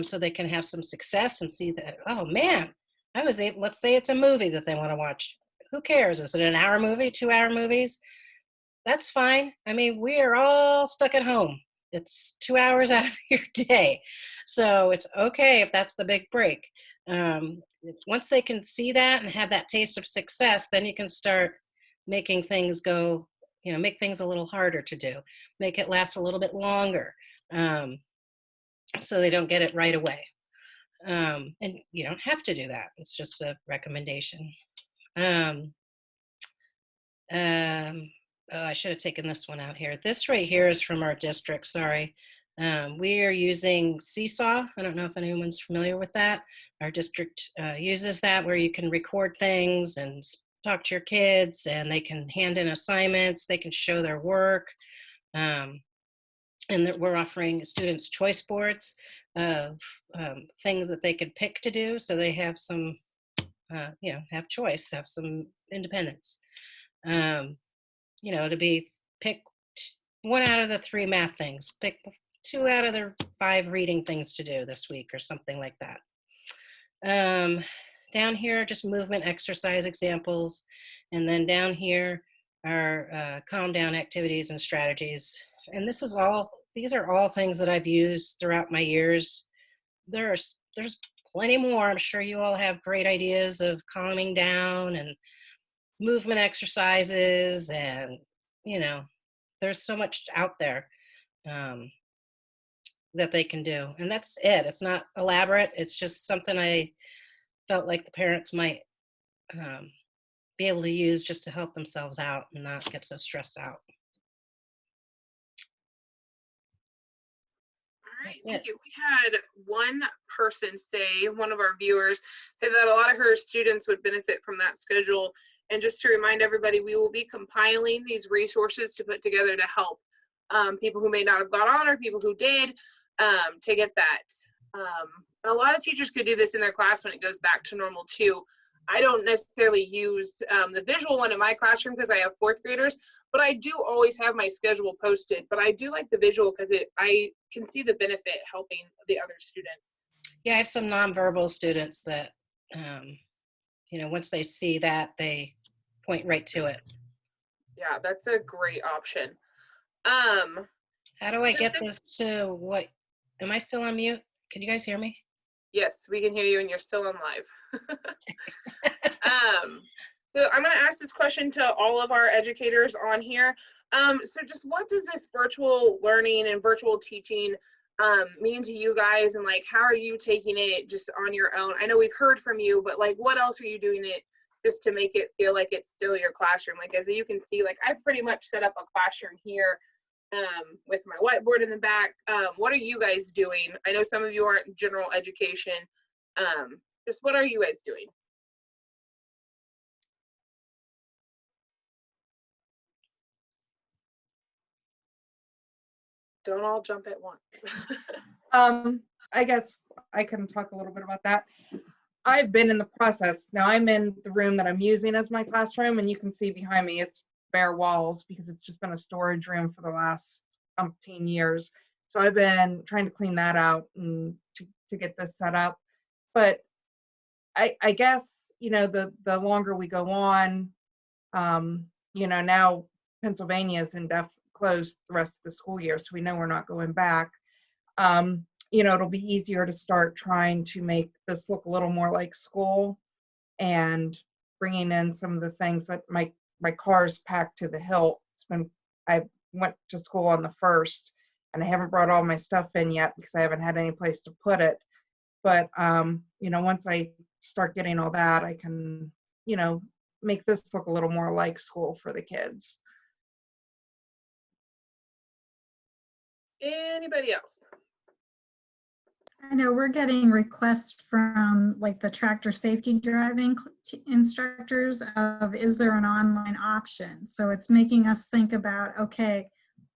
so they can have some success and see that, oh man, I was able, let's say it's a movie that they want to watch. Who cares? Is it an hour movie, 2-hour movies? That's fine. I mean, we are all stuck at home. It's 2 hours out of your day. So it's okay if that's the big break. Once they can see that and have that taste of success, then you can start making things go, make things a little harder to do, make it last a little bit longer, so they don't get it right away. And you don't have to do that. It's just a recommendation. Oh, I should have taken this one out here. This right here is from our district, sorry. We are using Seesaw. I don't know if anyone's familiar with that. Our district uses that, where you can record things and talk to your kids, and they can hand in assignments, they can show their work. And that we're offering students choice boards of things that they could pick to do, so they have some, have choice, have some independence. To be pick 1 out of the 3 math things, pick 2 out of the 5 reading things to do this week, or something like that. Down here are just movement exercise examples, and then down here are calm down activities and strategies. And these are all things that I've used throughout my years. There's plenty more. I'm sure you all have great ideas of calming down and movement exercises, and there's so much out there. that they can do. And that's it. It's not elaborate. It's just something I felt like the parents might be able to use just to help themselves out and not get so stressed out. All right, thank you. We had one person say, one of our viewers, say that a lot of her students would benefit from that schedule. And just to remind everybody, we will be compiling these resources to put together to help people who may not have got on or people who did to get that. A lot of teachers could do this in their class when it goes back to normal too. I don't necessarily use the visual one in my classroom because I have fourth graders, but I do always have my schedule posted. But I do like the visual because I can see the benefit helping the other students. Yeah, I have some nonverbal students that, you know, once they see that, they point right to it. Yeah, that's a great option. How do I get this to what? Am I still on mute? Can you guys hear me? Yes, we can hear you and you're still on live. So I'm going to ask this question to all of our educators on here. So just what does this virtual learning and virtual teaching mean to you guys, and like how are you taking it just on your own? I know we've heard from you, but like what else are you doing it just to make it feel like it's still your classroom? Like as you can see, like I've pretty much set up a classroom here with my whiteboard in the back. What are you guys doing? I know some of you aren't in general education. Just what are you guys doing? Don't all jump at once. I guess I can talk a little bit about that. I've been in the process. Now I'm in the room that I'm using as my classroom, and you can see behind me it's bare walls because it's just been a storage room for the last umpteen years. So I've been trying to clean that out and to get this set up. But I guess, you know, the longer we go on, you know, now Pennsylvania is closed the rest of the school year, so we know we're not going back. You know, it'll be easier to start trying to make this look a little more like school and bringing in some of the things that my car's packed to the hilt. I went to school on the 1st and I haven't brought all my stuff in yet because I haven't had any place to put it. But, you know, once I start getting all that, I can, you know, make this look a little more like school for the kids. Anybody else? I know we're getting requests from like the tractor safety driving instructors of, is there an online option? So it's making us think about, okay,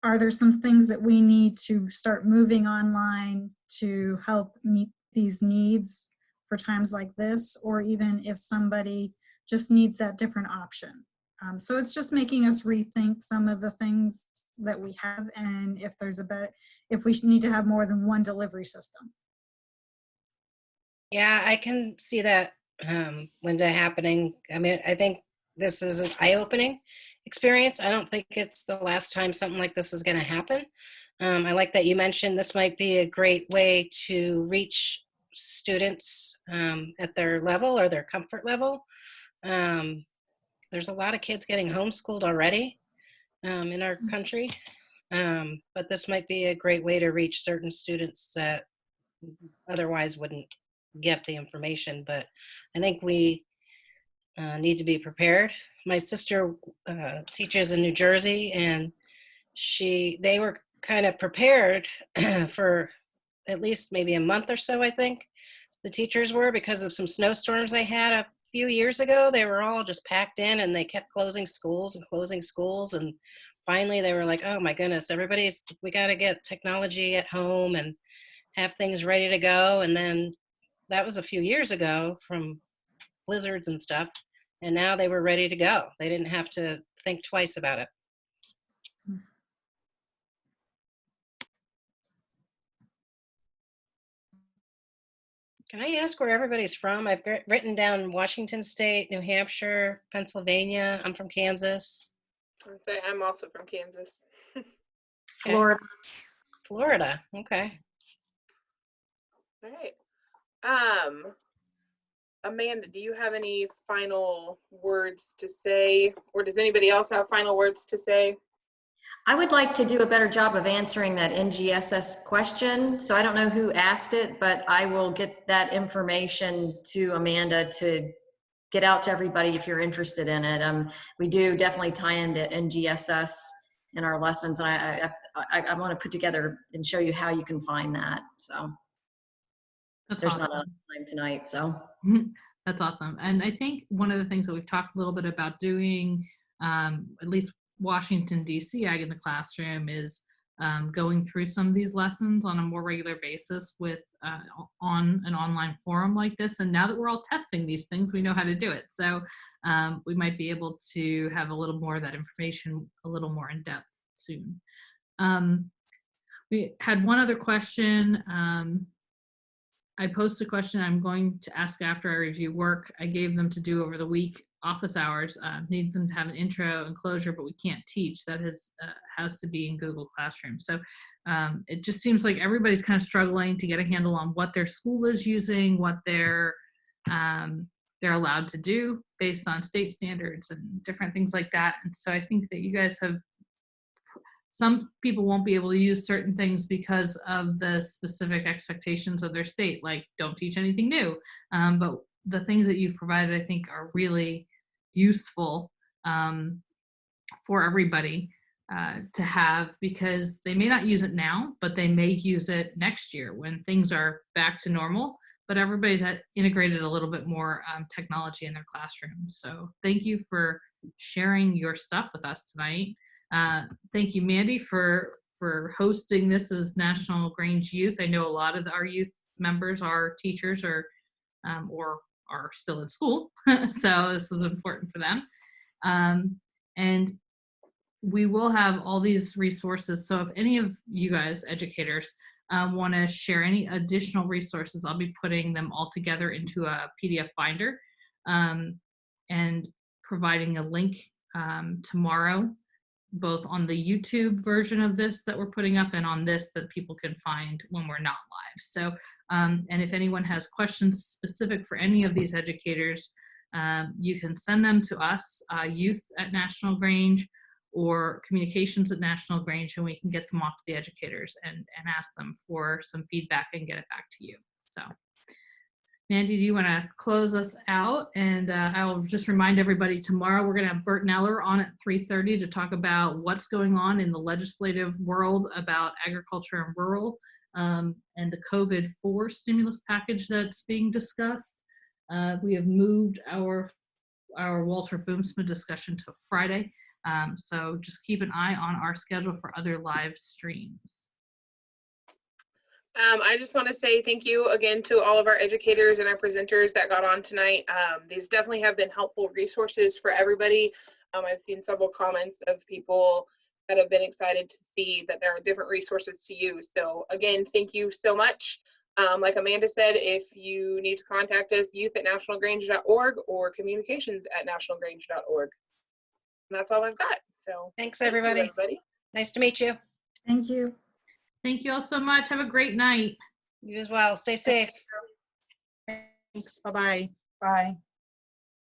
are there some things that we need to start moving online to help meet these needs for times like this, or even if somebody just needs that different option. So it's just making us rethink some of the things that we have, and if there's if we need to have more than one delivery system. Yeah, I can see that, Linda, happening. I mean, I think this is an eye-opening experience. I don't think it's the last time something like this is going to happen. I like that you mentioned this might be a great way to reach students at their level or their comfort level. There's a lot of kids getting homeschooled already in our country, but this might be a great way to reach certain students that otherwise wouldn't get the information. But I think we need to be prepared. My sister teaches in New Jersey, and they were kind of prepared for at least maybe a month or so, I think the teachers were, because of some snowstorms they had a few years ago. They were all just packed in and they kept closing schools. And finally they were like, oh my goodness, we got to get technology at home and have things ready to go. And then that was a few years ago from blizzards and stuff. And now they were ready to go. They didn't have to think twice about it. Can I ask where everybody's from? I've written down Washington State, New Hampshire, Pennsylvania. I'm from Kansas. I'm also from Kansas. Florida. Florida, okay. All right. Amanda, do you have any final words to say, or does anybody else have final words to say? I would like to do a better job of answering that NGSS question. So I don't know who asked it, but I will get that information to Amanda to get out to everybody if you're interested in it. We do definitely tie into NGSS in our lessons, and I want to put together and show you how you can find that. So That's there's awesome. not enough time tonight, so. That's awesome. And I think one of the things that we've talked a little bit about doing, at least Washington, D.C. Ag in the Classroom, is going through some of these lessons on a more regular basis with on an online forum like this. And now that we're all testing these things, we know how to do it. So we might be able to have a little more of that information a little more in depth soon. We had one other question. I posted a question I'm going to ask after I review work I gave them to do over the week, office hours. Need them to have an intro and closure, but we can't teach. That has to be in Google Classroom. So it just seems like everybody's kind of struggling to get a handle on what their school is using, what they're allowed to do based on state standards and different things like that. And so I think that you guys have, some people won't be able to use certain things because of the specific expectations of their state, like don't teach anything new. But the things that you've provided, I think, are really useful for everybody to have, because they may not use it now, but they may use it next year when things are back to normal. But everybody's integrated a little bit more technology in their classroom. So thank you for sharing your stuff with us tonight. Thank you, Mandy, for hosting this as National Grange Youth. I know a lot of our youth members are teachers or are still in school, so this was important for them. And we will have all these resources. So if any of you guys, educators, want to share any additional resources, I'll be putting them all together into a PDF binder and providing a link tomorrow, both on the YouTube version of this that we're putting up and on this that people can find when we're not live. So, and if anyone has questions specific for any of these educators, you can send them to us, youth@National Grange or communications@National Grange, and we can get them off to the educators and ask them for some feedback and get it back to you. So, Mandy, do you want to close us out? And I'll just remind everybody, tomorrow we're going to have Bert Neller on at 3:30 to talk about what's going on in the legislative world about agriculture and rural, and the COVID-4 stimulus package that's being discussed. We have moved our Walter Boomsma discussion to Friday, so just keep an eye on our schedule for other live streams. I just want to say thank you again to all of our educators and our presenters that got on tonight. These definitely have been helpful resources for everybody. I've seen several comments of people that have been excited to see that there are different resources to use. So again, thank you so much. Like Amanda said, if you need to contact us, youth@nationalgrange.org or communications@nationalgrange.org. And that's all I've got. So Thanks, everybody. Thank you, everybody. Nice to meet you. Thank you. Thank you all so much. Have a great night. You as well. Stay safe. Thanks. Bye-bye. Bye.